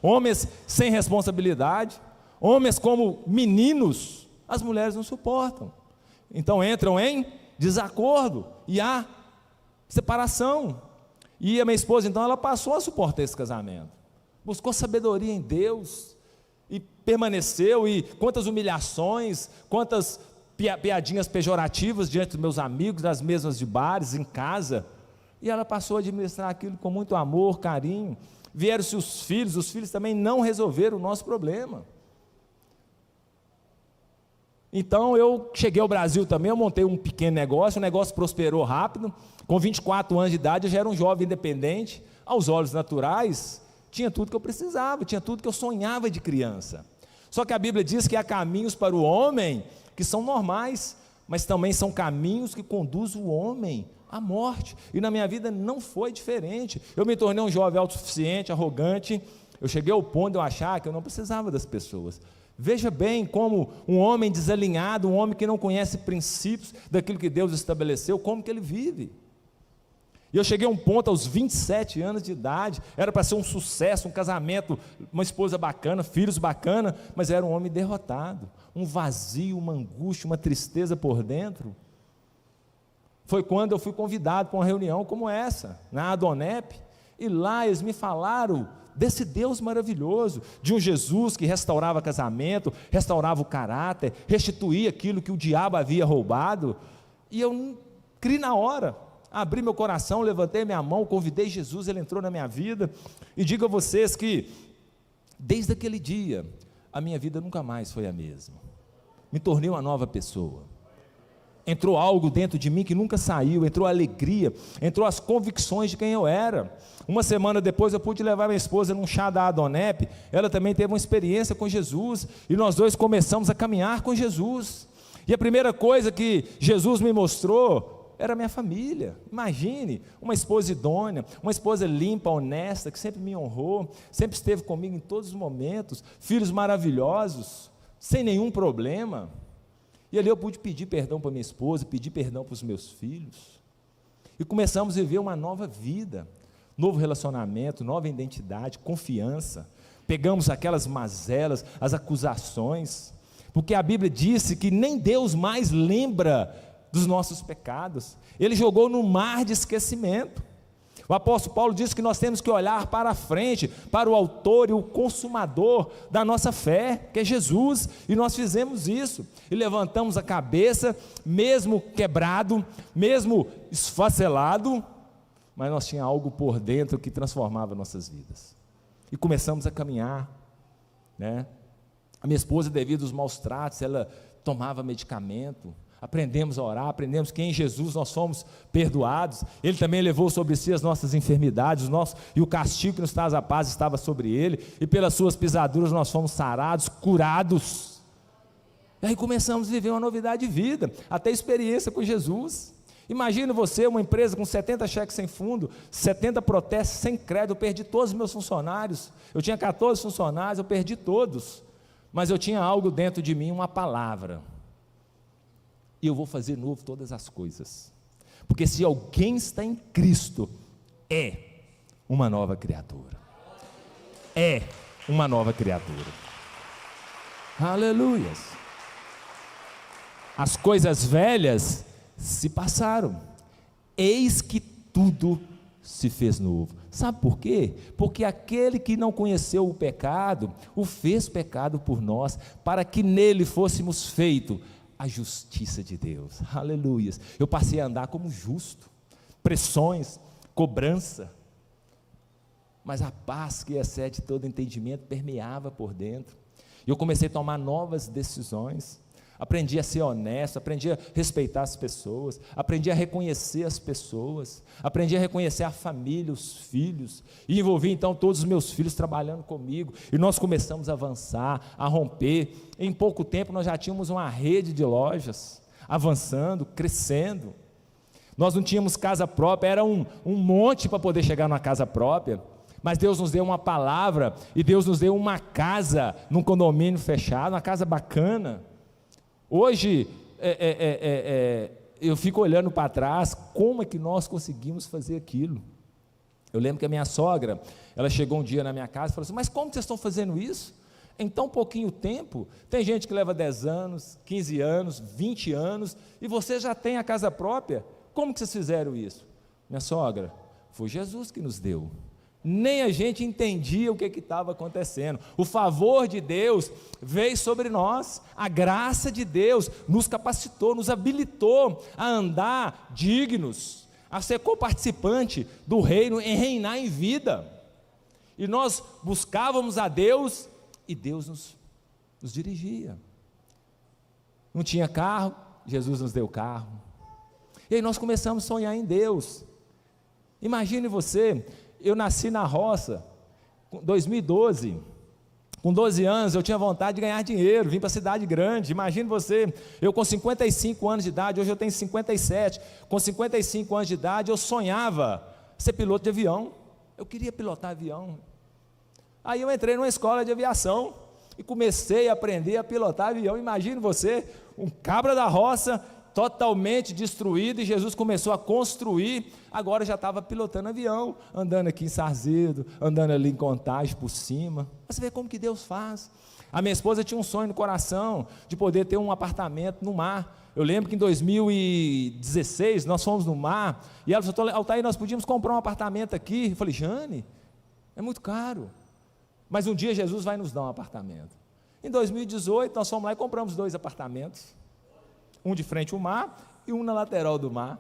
homens sem responsabilidade, homens como meninos, as mulheres não suportam. Então entram em desacordo e há separação. E a minha esposa, então, ela passou a suportar esse casamento. Buscou sabedoria em Deus e permaneceu. E quantas humilhações, quantas piadinhas pejorativas diante dos meus amigos, nas mesas de bares, em casa. E ela passou a administrar aquilo com muito amor, carinho. Vieram-se os filhos também não resolveram o nosso problema. Então eu cheguei ao Brasil também, eu montei um pequeno negócio, o negócio prosperou rápido. Com 24 anos de idade eu já era um jovem independente. Aos olhos naturais, tinha tudo que eu precisava, tinha tudo que eu sonhava de criança. Só que a Bíblia diz que há caminhos para o homem que são normais, mas também são caminhos que conduzem o homem à morte. E na minha vida não foi diferente. Eu me tornei um jovem autossuficiente, arrogante. Eu cheguei ao ponto de eu achar que eu não precisava das pessoas. Veja bem como um homem desalinhado, um homem que não conhece princípios daquilo que Deus estabeleceu, como que ele vive. E eu cheguei a um ponto aos 27 anos de idade, era para ser um sucesso, um casamento, uma esposa bacana, filhos bacana, mas era um homem derrotado, um vazio, uma angústia, uma tristeza por dentro. Foi quando eu fui convidado para uma reunião como essa, na Adonep, e lá eles me falaram desse Deus maravilhoso, de um Jesus que restaurava casamento, restaurava o caráter, restituía aquilo que o diabo havia roubado. E eu criei na hora, abri meu coração, levantei minha mão, convidei Jesus, ele entrou na minha vida. E digo a vocês que desde aquele dia a minha vida nunca mais foi a mesma. Me tornei uma nova pessoa. Entrou algo dentro de mim que nunca saiu, entrou a alegria, entrou as convicções de quem eu era. Uma semana depois eu pude levar minha esposa num chá da Adonep, ela também teve uma experiência com Jesus, e nós dois começamos a caminhar com Jesus. E a primeira coisa que Jesus me mostrou era a minha família. Imagine, uma esposa idônea, uma esposa limpa, honesta, que sempre me honrou, sempre esteve comigo em todos os momentos, filhos maravilhosos, sem nenhum problema. E ali eu pude pedir perdão para minha esposa, pedir perdão para os meus filhos. E começamos a viver uma nova vida, novo relacionamento, nova identidade, confiança. Pegamos aquelas mazelas, as acusações, porque a Bíblia disse que nem Deus mais lembra dos nossos pecados. Ele jogou no mar de esquecimento. O apóstolo Paulo diz que nós temos que olhar para a frente, para o autor e o consumador da nossa fé, que é Jesus, e nós fizemos isso, e levantamos a cabeça, mesmo quebrado, mesmo esfacelado, mas nós tínhamos algo por dentro que transformava nossas vidas, e começamos a caminhar, né? A minha esposa, devido aos maus tratos, ela tomava medicamento. Aprendemos a orar, aprendemos que em Jesus nós fomos perdoados. Ele também levou sobre si as nossas enfermidades, e o castigo que nos traz a paz estava sobre ele, e pelas suas pisaduras nós fomos sarados, curados. E aí começamos a viver uma novidade de vida, até experiência com Jesus. Imagina você, uma empresa com 70 cheques sem fundo, 70 protestos sem crédito. Eu perdi todos os meus funcionários. Eu tinha 14 funcionários, eu perdi todos, mas eu tinha algo dentro de mim, uma palavra: e eu vou fazer novo todas as coisas. Porque se alguém está em Cristo, é uma nova criatura. É uma nova criatura. Aleluias. As coisas velhas se passaram, eis que tudo se fez novo. Sabe por quê? Porque aquele que não conheceu o pecado, o fez pecado por nós, para que nele fôssemos feitos a justiça de Deus. Aleluias. Eu passei a andar como justo, pressões, cobrança, mas a paz que excede todo entendimento permeava por dentro. E eu comecei a tomar novas decisões. Aprendi a ser honesto, aprendi a respeitar as pessoas, aprendi a reconhecer as pessoas, aprendi a reconhecer a família, os filhos, e envolvi então todos os meus filhos trabalhando comigo, e nós começamos a avançar, a romper. Em pouco tempo nós já tínhamos uma rede de lojas, avançando, crescendo. Nós não tínhamos casa própria, era um monte para poder chegar numa casa própria, mas Deus nos deu uma palavra, e Deus nos deu uma casa, num condomínio fechado, uma casa bacana. Hoje, eu fico olhando para trás, como é que nós conseguimos fazer aquilo? Eu lembro que a minha sogra, ela chegou um dia na minha casa e falou assim, mas como vocês estão fazendo isso? Em tão pouquinho tempo, tem gente que leva 10 anos, 15 anos, 20 anos, e você já tem a casa própria, como que vocês fizeram isso? Minha sogra, foi Jesus que nos deu. Nem a gente entendia o que estava acontecendo. O favor de Deus veio sobre nós, a graça de Deus nos capacitou, nos habilitou a andar dignos, a ser coparticipante do reino, em reinar em vida. E nós buscávamos a Deus e Deus nos dirigia. Não tinha carro, Jesus nos deu carro. E aí nós começamos a sonhar em Deus. Imagine você. Eu nasci na roça, em 2012, com 12 anos eu tinha vontade de ganhar dinheiro, vim para a cidade grande. Imagine você, eu com 55 anos de idade, hoje eu tenho 57, com 55 anos de idade eu sonhava ser piloto de avião, eu queria pilotar avião. Aí eu entrei numa escola de aviação e comecei a aprender a pilotar avião. Imagine você, um cabra da roça, totalmente destruído, e Jesus começou a construir, agora já estava pilotando avião, andando aqui em Sarzedo, andando ali em Contagem por cima. Você vê como que Deus faz. A minha esposa tinha um sonho no coração, de poder ter um apartamento no mar. Eu lembro que em 2016, nós fomos no mar, e ela falou, Altair, nós podíamos comprar um apartamento aqui. Eu falei, Jane, é muito caro, mas um dia Jesus vai nos dar um apartamento. Em 2018, nós fomos lá e compramos 2 apartamentos, um de frente ao mar e um na lateral do mar.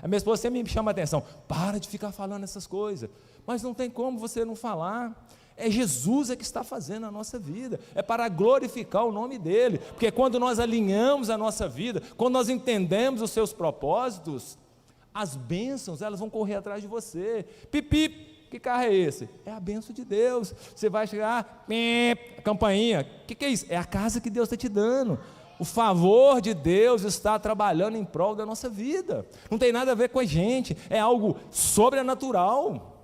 A minha esposa sempre me chama a atenção, para de ficar falando essas coisas, mas não tem como você não falar, é Jesus que está fazendo a nossa vida, é para glorificar o nome dEle, porque quando nós alinhamos a nossa vida, quando nós entendemos os seus propósitos, as bênçãos, elas vão correr atrás de você. Pip, que carro é esse? É a bênção de Deus. Você vai chegar, a campainha, o que é isso? É a casa que Deus está te dando. O favor de Deus está trabalhando em prol da nossa vida, não tem nada a ver com a gente, é algo sobrenatural.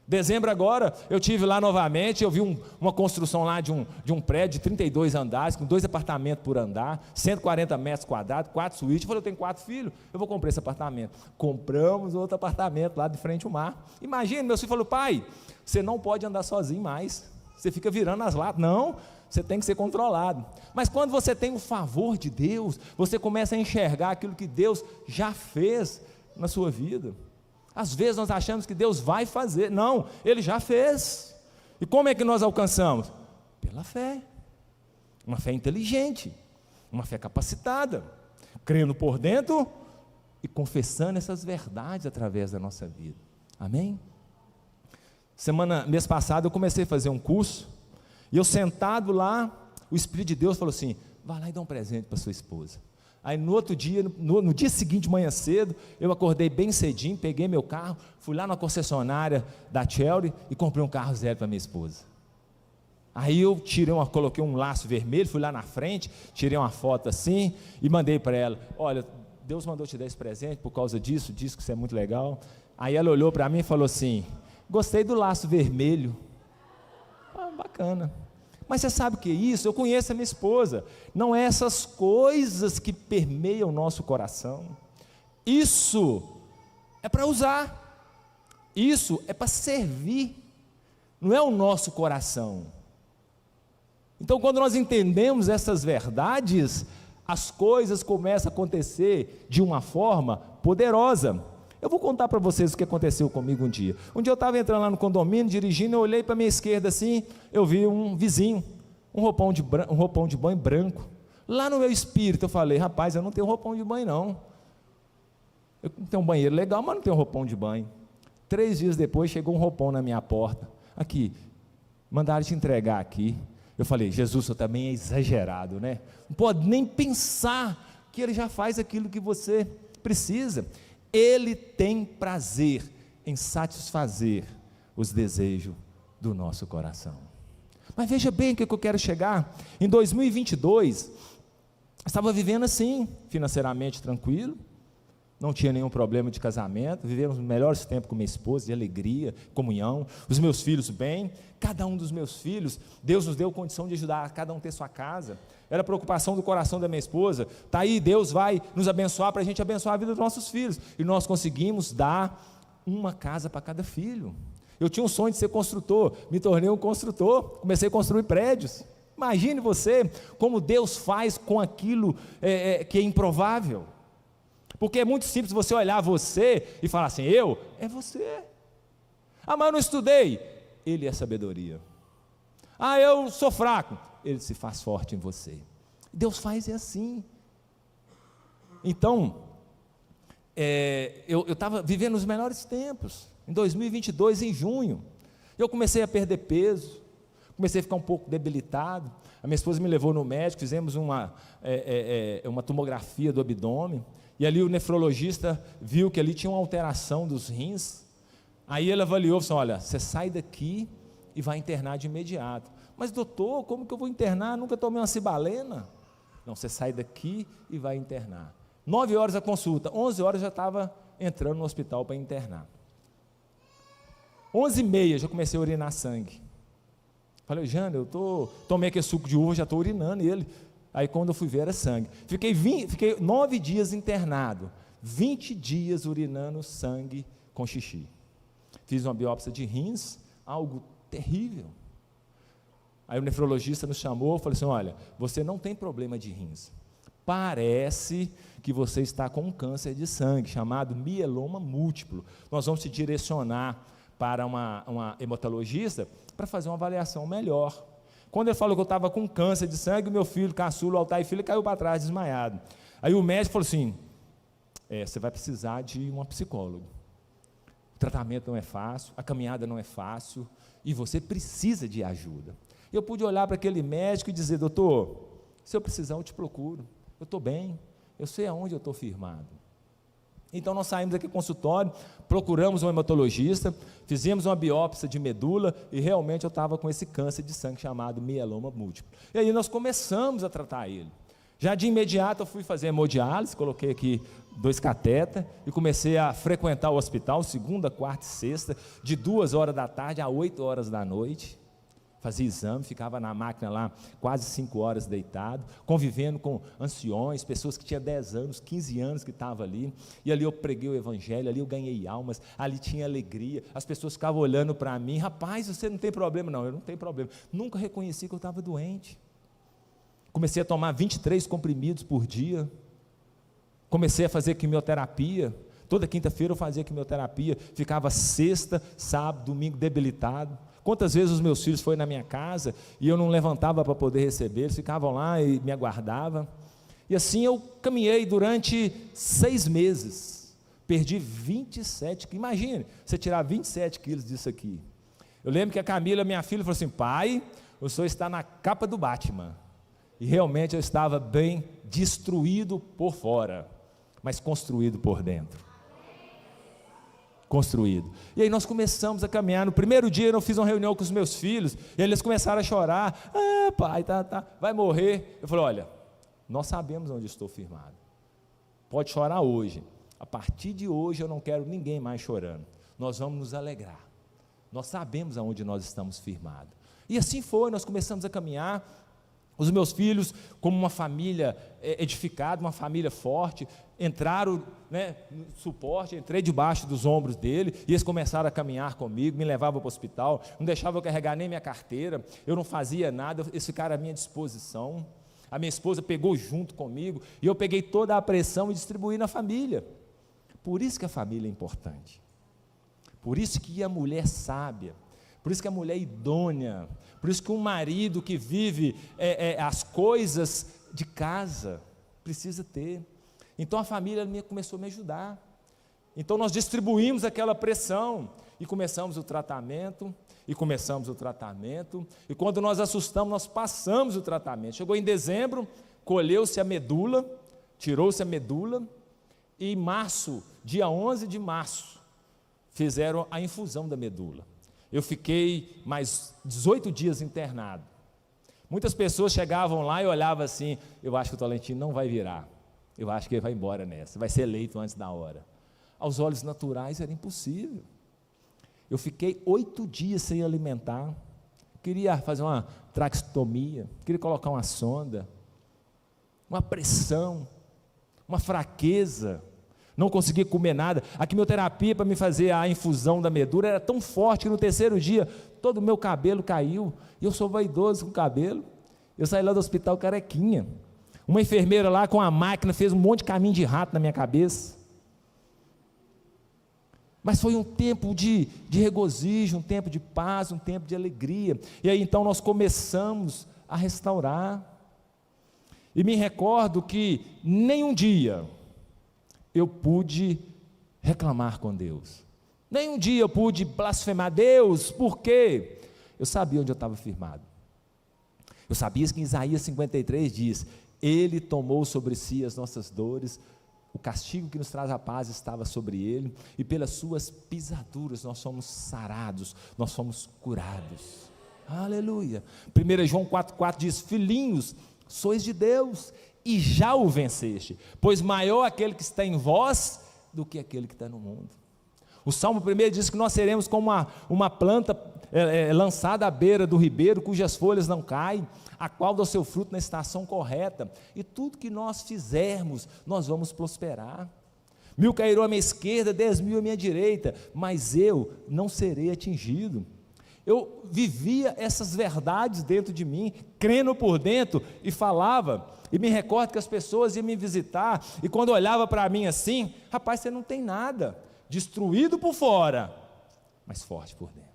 Dezembro agora, eu tive lá novamente, eu vi uma construção lá de um prédio de 32 andares, com 2 apartamentos por andar, 140 metros quadrados, 4 suítes. Eu falei, eu tenho 4 filhos, eu vou comprar esse apartamento. Compramos outro apartamento lá de frente ao mar. Imagina, meu filho falou, pai, você não pode andar sozinho mais, você fica virando as latas. Não, você tem que ser controlado. Mas quando você tem o favor de Deus, você começa a enxergar aquilo que Deus já fez na sua vida. Às vezes nós achamos que Deus vai fazer, não, Ele já fez. E como é que nós alcançamos? Pela fé, uma fé inteligente, uma fé capacitada, crendo por dentro e confessando essas verdades através da nossa vida. Amém? Mês passado eu comecei a fazer um curso, e eu sentado lá, o Espírito de Deus falou assim, vai lá e dá um presente para sua esposa. Aí no outro dia, no dia seguinte, de manhã cedo, eu acordei bem cedinho, peguei meu carro, fui lá na concessionária da Chery e comprei um carro zero para minha esposa. Aí eu coloquei um laço vermelho, fui lá na frente, tirei uma foto assim e mandei para ela, olha, Deus mandou te dar esse presente por causa disso, disse que isso é muito legal. Aí ela olhou para mim e falou assim, gostei do laço vermelho. Bacana. Mas você sabe o que é isso? Eu conheço a minha esposa. Não é essas coisas que permeiam o nosso coração. Isso é para usar, isso é para servir, não é o nosso coração. Então, quando nós entendemos essas verdades, as coisas começam a acontecer de uma forma poderosa. Eu vou contar para vocês o que aconteceu comigo um dia. Um dia eu estava entrando lá no condomínio, dirigindo, eu olhei para a minha esquerda assim, eu vi um vizinho, um roupão de banho branco. Lá no meu espírito eu falei, rapaz, eu não tenho roupão de banho não. Eu tenho um banheiro legal, mas não tenho roupão de banho. 3 dias depois chegou um roupão na minha porta. Aqui, mandaram te entregar aqui. Eu falei, Jesus, você também é exagerado, né? Não pode nem pensar que Ele já faz aquilo que você precisa. Ele tem prazer em satisfazer os desejos do nosso coração. Mas veja bem o que eu quero chegar. Em 2022, eu estava vivendo assim, financeiramente tranquilo, não tinha nenhum problema de casamento, vivemos os melhores tempos com minha esposa, de alegria, comunhão, os meus filhos bem, cada um dos meus filhos, Deus nos deu condição de ajudar a cada um ter sua casa, era preocupação do coração da minha esposa, está aí, Deus vai nos abençoar para a gente abençoar a vida dos nossos filhos, e nós conseguimos dar uma casa para cada filho. Eu tinha um sonho de ser construtor, me tornei um construtor, comecei a construir prédios. Imagine você, como Deus faz com aquilo que é improvável. Porque é muito simples você olhar você e falar assim, é você. Ah, mas eu não estudei. Ele é sabedoria. Ah, eu sou fraco. Ele se faz forte em você. Deus faz assim. Então, eu estava vivendo os melhores tempos. Em 2022, em junho, eu comecei a perder peso, comecei a ficar um pouco debilitado. A minha esposa me levou no médico, fizemos uma tomografia do abdômen. E ali o nefrologista viu que ali tinha uma alteração dos rins. Aí ele avaliou e falou, olha, você sai daqui e vai internar de imediato. Mas doutor, como que eu vou internar? Nunca tomei uma cibalena. Não, você sai daqui e vai internar. 9 horas a consulta, 11 horas já estava entrando no hospital para internar. 11h30 já comecei a urinar sangue. Falei, Jane, tomei aquele suco de uva, já estou urinando ele. Aí quando eu fui ver era sangue. Fiquei 9 dias internado, 20 dias urinando sangue com xixi. Fiz uma biópsia de rins, algo terrível. Aí o nefrologista nos chamou, falou assim, olha, você não tem problema de rins. Parece que você está com um câncer de sangue, chamado mieloma múltiplo. Nós vamos te direcionar para uma hematologista para fazer uma avaliação melhor. Quando ele falou que eu estava com câncer de sangue, o meu filho, caçula, Altair Filho, caiu para trás, desmaiado. Aí o médico falou assim, você vai precisar de uma psicóloga. O tratamento não é fácil, a caminhada não é fácil, e você precisa de ajuda. Eu pude olhar para aquele médico e dizer, doutor, se eu precisar eu te procuro, eu estou bem, eu sei aonde eu estou firmado. Então nós saímos aqui do consultório, procuramos um hematologista, fizemos uma biópsia de medula e realmente eu estava com esse câncer de sangue chamado mieloma múltiplo. E aí nós começamos a tratar ele. Já de imediato eu fui fazer hemodiálise, coloquei aqui 2 catetas e comecei a frequentar o hospital, segunda, quarta e sexta, de 2 horas da tarde a 8 horas da noite. Fazia exame, ficava na máquina lá quase 5 horas deitado, convivendo com anciões, pessoas que tinham 10 anos, 15 anos que estavam ali, e ali eu preguei o evangelho, ali eu ganhei almas, ali tinha alegria, as pessoas ficavam olhando para mim, rapaz, você não tem problema? Não, eu não tenho problema, nunca reconheci que eu estava doente, comecei a tomar 23 comprimidos por dia, comecei a fazer quimioterapia, toda quinta-feira eu fazia quimioterapia, ficava sexta, sábado, domingo debilitado. Quantas vezes os meus filhos foram na minha casa e eu não levantava para poder receber, eles ficavam lá e me aguardavam. E assim eu caminhei durante 6 meses, perdi 27 quilos. Imagine, você tirar 27 quilos disso aqui. Eu lembro que a Camila, minha filha, falou assim, pai, o senhor está na capa do Batman. E realmente eu estava bem destruído por fora, mas construído por dentro. Construído. E aí nós começamos a caminhar. No primeiro dia eu fiz uma reunião com os meus filhos, e eles começaram a chorar, pai, vai morrer. Eu falei, olha, nós sabemos onde estou firmado, pode chorar hoje, a partir de hoje eu não quero ninguém mais chorando, nós vamos nos alegrar, nós sabemos aonde nós estamos firmados. E assim foi, nós começamos a caminhar. Os meus filhos, como uma família edificada, uma família forte, entraram, né, no suporte, entrei debaixo dos ombros dele, e eles começaram a caminhar comigo, me levavam para o hospital, não deixavam eu carregar nem minha carteira, eu não fazia nada, eles ficaram à minha disposição. A minha esposa pegou junto comigo, e eu peguei toda a pressão e distribuí na família. Por isso que a família é importante, por isso que a mulher sábia, por isso que a mulher idônea, por isso que um marido que vive as coisas de casa precisa ter. Então a família começou a me ajudar. Então nós distribuímos aquela pressão e começamos o tratamento, e quando nós assustamos, nós passamos o tratamento. Chegou em dezembro, colheu-se a medula, tirou-se a medula, e em março, dia 11 de março, fizeram a infusão da medula. Eu fiquei mais 18 dias internado. Muitas pessoas chegavam lá e olhavam assim: eu acho que o Tolentino não vai virar, eu acho que ele vai embora nessa, vai ser eleito antes da hora. Aos olhos naturais era impossível. Eu fiquei 8 dias sem alimentar, queria fazer uma traqueostomia, queria colocar uma sonda, uma pressão, uma fraqueza, não conseguia comer nada. A quimioterapia para me fazer a infusão da medula era tão forte que no terceiro dia todo o meu cabelo caiu, e eu sou vaidoso com cabelo, eu saí lá do hospital carequinha. Uma enfermeira lá com a máquina fez um monte de caminho de rato na minha cabeça. Mas foi um tempo de regozijo, um tempo de paz, um tempo de alegria. E aí então nós começamos a restaurar. E me recordo que nem um dia eu pude reclamar com Deus, nem um dia eu pude blasfemar Deus. Por quê? Eu sabia onde eu estava firmado. Eu sabia que em Isaías 53 diz: Ele tomou sobre si as nossas dores, o castigo que nos traz a paz estava sobre Ele, e pelas suas pisaduras nós somos sarados, nós somos curados. Aleluia. 1 João 4,4 diz: Filhinhos, sois de Deus, e já o venceste, pois maior aquele que está em vós do que aquele que está no mundo. O Salmo 1 diz que nós seremos como uma planta lançada à beira do ribeiro, cujas folhas não caem, a qual dá o seu fruto na estação correta, e tudo que nós fizermos, nós vamos prosperar. 1000 cairão à minha esquerda, 10.000 à minha direita, mas eu não serei atingido. Eu vivia essas verdades dentro de mim, crendo por dentro, e falava. E me recordo que as pessoas iam me visitar, e quando olhava para mim assim: rapaz, você não tem nada, destruído por fora, mas forte por dentro.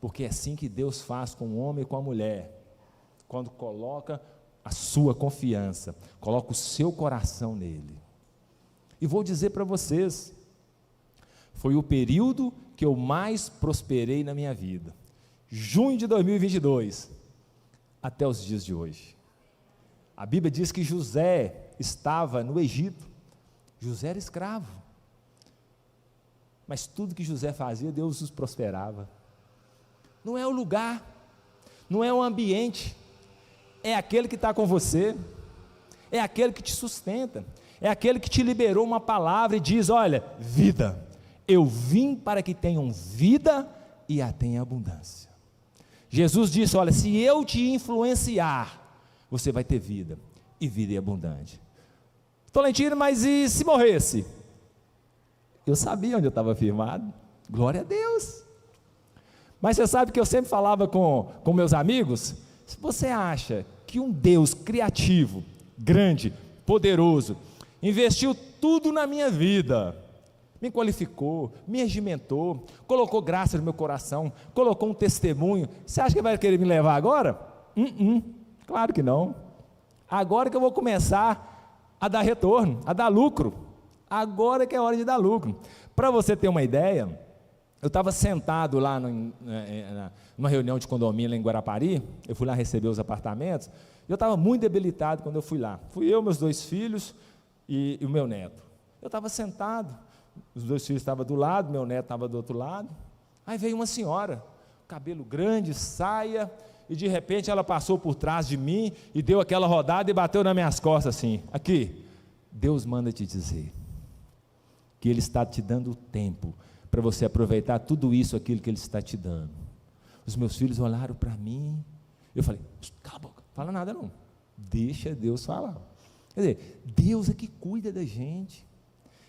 Porque é assim que Deus faz com o homem e com a mulher, quando coloca a sua confiança, coloca o seu coração nele. E vou dizer para vocês, foi o período que eu mais prosperei na minha vida, junho de 2022, até os dias de hoje. A Bíblia diz que José estava no Egito, José era escravo, mas tudo que José fazia, Deus os prosperava. Não é o lugar, não é o ambiente, é aquele que está com você, é aquele que te sustenta, é aquele que te liberou uma palavra e diz: olha, vida, eu vim para que tenham vida e a tenham abundância. Jesus disse: olha, se eu te influenciar, você vai ter vida, e vida é abundante. Tolentino, mas e se morresse? Eu sabia onde eu estava firmado, glória a Deus. Mas você sabe que eu sempre falava com meus amigos: se você acha que um Deus criativo, grande, poderoso, investiu tudo na minha vida, me qualificou, me regimentou, colocou graça no meu coração, colocou um testemunho, você acha que vai querer me levar agora? Claro que não. Agora que eu vou começar a dar retorno, a dar lucro, agora que é hora de dar lucro. Para você ter uma ideia, eu estava sentado lá numa reunião de condomínio lá em Guarapari, eu fui lá receber os apartamentos, eu estava muito debilitado quando eu fui lá. Fui eu, meus 2 filhos e o meu neto. Eu estava sentado, os 2 filhos estavam do lado, meu neto estava do outro lado. Aí veio uma senhora, cabelo grande, saia, e de repente ela passou por trás de mim e deu aquela rodada e bateu nas minhas costas assim: aqui, Deus manda te dizer que Ele está te dando tempo para você aproveitar tudo isso, aquilo que Ele está te dando. Os meus filhos olharam para mim Eu falei, cala a boca, fala nada não, deixa Deus falar. Quer dizer, Deus é que cuida da gente,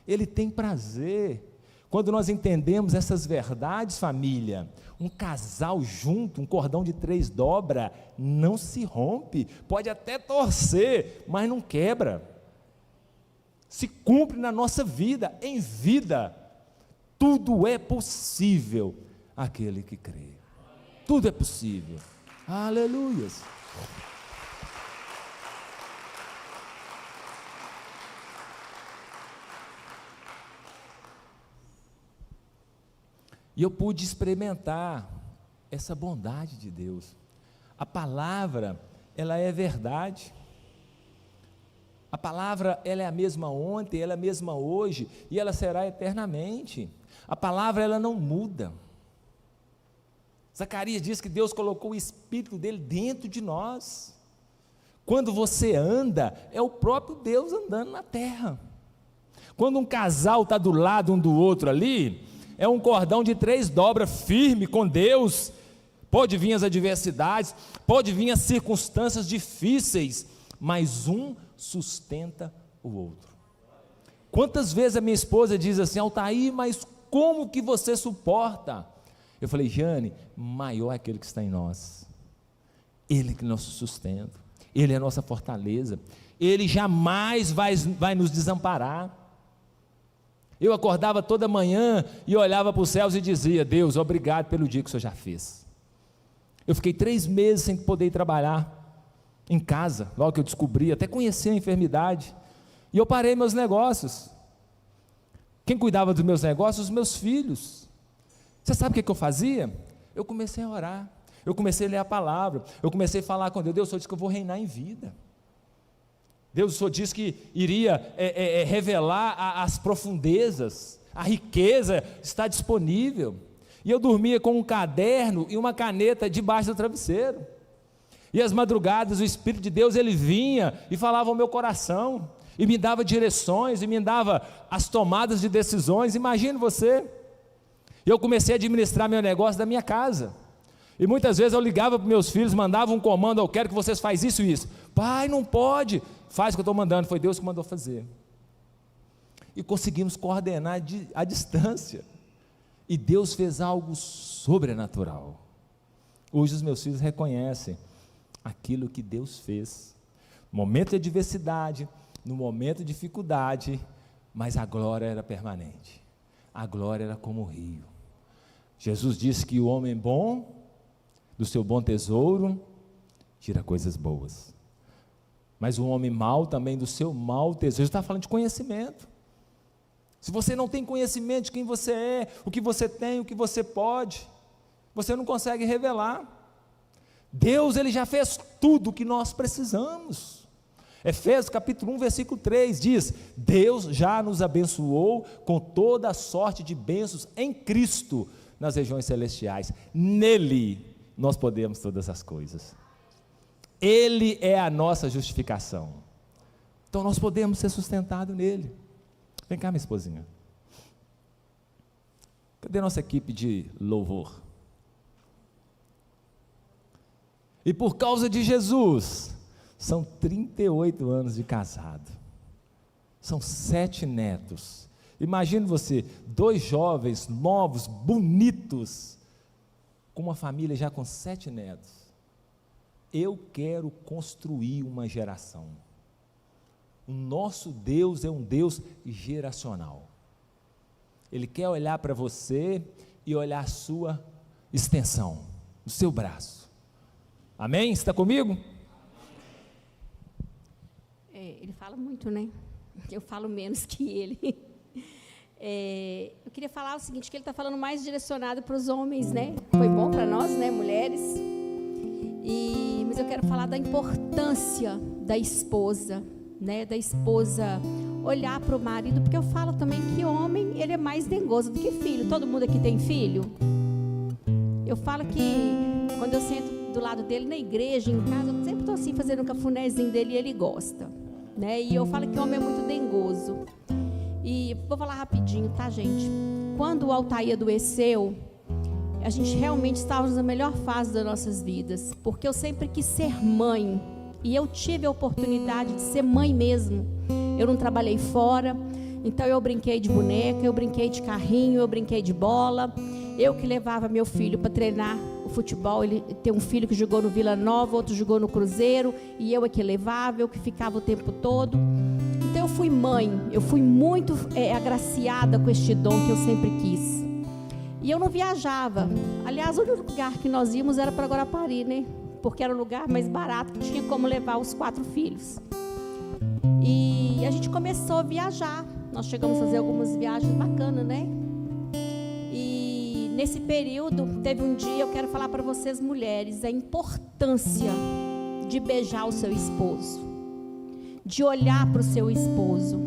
Ele tem prazer. Quando nós entendemos essas verdades, família, um casal junto, um cordão de 3 dobras, não se rompe, pode até torcer, mas não quebra. Se cumpre na nossa vida, em vida, tudo é possível àquele que crê. Tudo é possível. Aleluias. E eu pude experimentar essa bondade de Deus. A palavra, ela é verdade. A palavra, ela é a mesma ontem, ela é a mesma hoje, e ela será eternamente. A palavra, ela não muda. Zacarias diz que Deus colocou o Espírito dele dentro de nós. Quando você anda, é o próprio Deus andando na terra. Quando um casal está do lado um do outro ali, é um cordão de 3 dobras firme com Deus. Pode vir as adversidades, pode vir as circunstâncias difíceis, mas um sustenta o outro. Quantas vezes a minha esposa diz assim, Altair, mas como que você suporta? Eu falei, Jane, maior é aquele que está em nós, Ele que nos sustenta, Ele é a nossa fortaleza, Ele jamais vai nos desamparar. Eu acordava toda manhã e olhava para os céus e dizia, Deus, obrigado pelo dia que o Senhor já fez. Eu fiquei 3 meses sem poder ir trabalhar em casa, logo que eu descobri, até conhecer a enfermidade, e eu parei meus negócios. Quem cuidava dos meus negócios? Os meus filhos. Você sabe o que eu fazia? Eu comecei a orar, eu comecei a ler a palavra, eu comecei a falar com Deus, Deus, o Senhor disse que eu vou reinar em vida. Deus, o Senhor disse que iria revelar as profundezas, a riqueza está disponível. E eu dormia com um caderno e uma caneta debaixo do travesseiro. E às madrugadas o Espírito de Deus, ele vinha e falava ao meu coração, e me dava direções, e me dava as tomadas de decisões. Imagine você. Eu comecei a administrar meu negócio da minha casa. E muitas vezes eu ligava para meus filhos, mandava um comando, eu quero que vocês façam isso e isso. Pai, não pode. Faz o que eu estou mandando, foi Deus que mandou fazer. E conseguimos coordenar a distância. E Deus fez algo sobrenatural. Hoje os meus filhos reconhecem aquilo que Deus fez. No momento de adversidade, no momento de dificuldade, mas a glória era permanente. A glória era como o rio. Jesus disse que o homem bom, do seu bom tesouro, tira coisas boas. Mas o homem mau também do seu mau tesouro. Jesus está falando de conhecimento. Se você não tem conhecimento de quem você é, o que você tem, o que você pode, você não consegue revelar. Deus, ele já fez tudo o que nós precisamos. Efésios capítulo 1, versículo 3 diz, Deus já nos abençoou com toda a sorte de bênçãos em Cristo, nas regiões celestiais. Nele nós podemos todas as coisas. Ele é a nossa justificação. Então nós podemos ser sustentados nele. Vem cá, minha esposinha. Cadê a nossa equipe de louvor? E por causa de Jesus, são 38 anos de casado, são 7 netos. Imagine você, 2 jovens, novos, bonitos, com uma família já com 7 netos. Eu quero construir uma geração. O nosso Deus é um Deus geracional. Ele quer olhar para você e olhar a sua extensão, o seu braço. Amém? Está comigo? Ele fala muito, né? Eu falo menos que ele. Eu queria falar o seguinte, que ele está falando mais direcionado para os homens, né? Foi bom para nós, né, mulheres? Mas eu quero falar da importância da esposa, né? Da esposa olhar para o marido, porque eu falo também que homem, ele é mais dengoso do que filho. Todo mundo aqui tem filho? Eu falo que quando eu sento do lado dele na igreja, em casa, eu sempre estou assim fazendo um cafunézinho dele e ele gosta, né? E eu falo que homem é muito dengoso. E vou falar rapidinho, tá, gente? Quando o Altair adoeceu, a gente realmente estávamos na melhor fase das nossas vidas, porque eu sempre quis ser mãe, e eu tive a oportunidade de ser mãe mesmo. Eu não trabalhei fora, então eu brinquei de boneca, eu brinquei de carrinho, eu brinquei de bola. Eu que levava meu filho para treinar o futebol. Ele tem um filho que jogou no Vila Nova, outro jogou no Cruzeiro, e eu é que levava, eu que ficava o tempo todo. Então eu fui mãe, eu fui muito agraciada com este dom que eu sempre quis. E eu não viajava. Aliás, o único lugar que nós íamos era para Guarapari, né? Porque era o lugar mais barato que tinha como levar os 4 filhos. E a gente começou a viajar. Nós chegamos a fazer algumas viagens bacanas, né? E nesse período, teve um dia, eu quero falar para vocês, mulheres, a importância de beijar o seu esposo, de olhar para o seu esposo.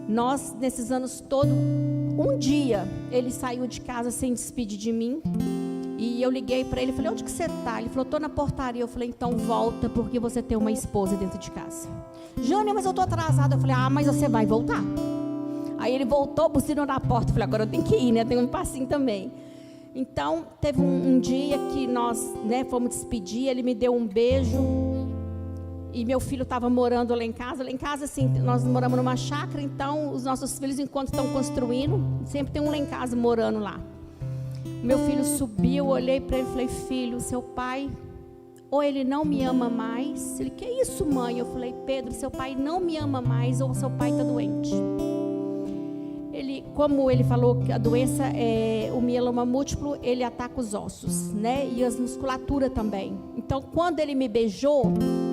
Nós, nesses anos todos, um dia, ele saiu de casa sem despedir de mim. E eu liguei para ele e falei, onde que você está? Ele falou, estou na portaria. Eu falei, então volta, porque você tem uma esposa dentro de casa. Jânia, mas eu estou atrasada. Eu falei, mas você vai voltar. Aí ele voltou, buzinou na porta. Eu falei, agora eu tenho que ir, né? Tem um passinho também. Então, teve um dia que nós, né, fomos despedir. Ele me deu um beijo. E meu filho estava morando lá em casa. Lá em casa, assim, nós moramos numa chácara. Então, os nossos filhos, enquanto estão construindo, sempre tem um lá em casa morando lá. Meu filho subiu, olhei para ele e falei, filho, seu pai, ou ele não me ama mais. Ele, que isso, mãe? Eu falei, Pedro, seu pai não me ama mais, ou seu pai está doente. Ele, como ele falou que a doença é o mieloma múltiplo, ele ataca os ossos, né? E as musculaturas também. Então, quando ele me beijou,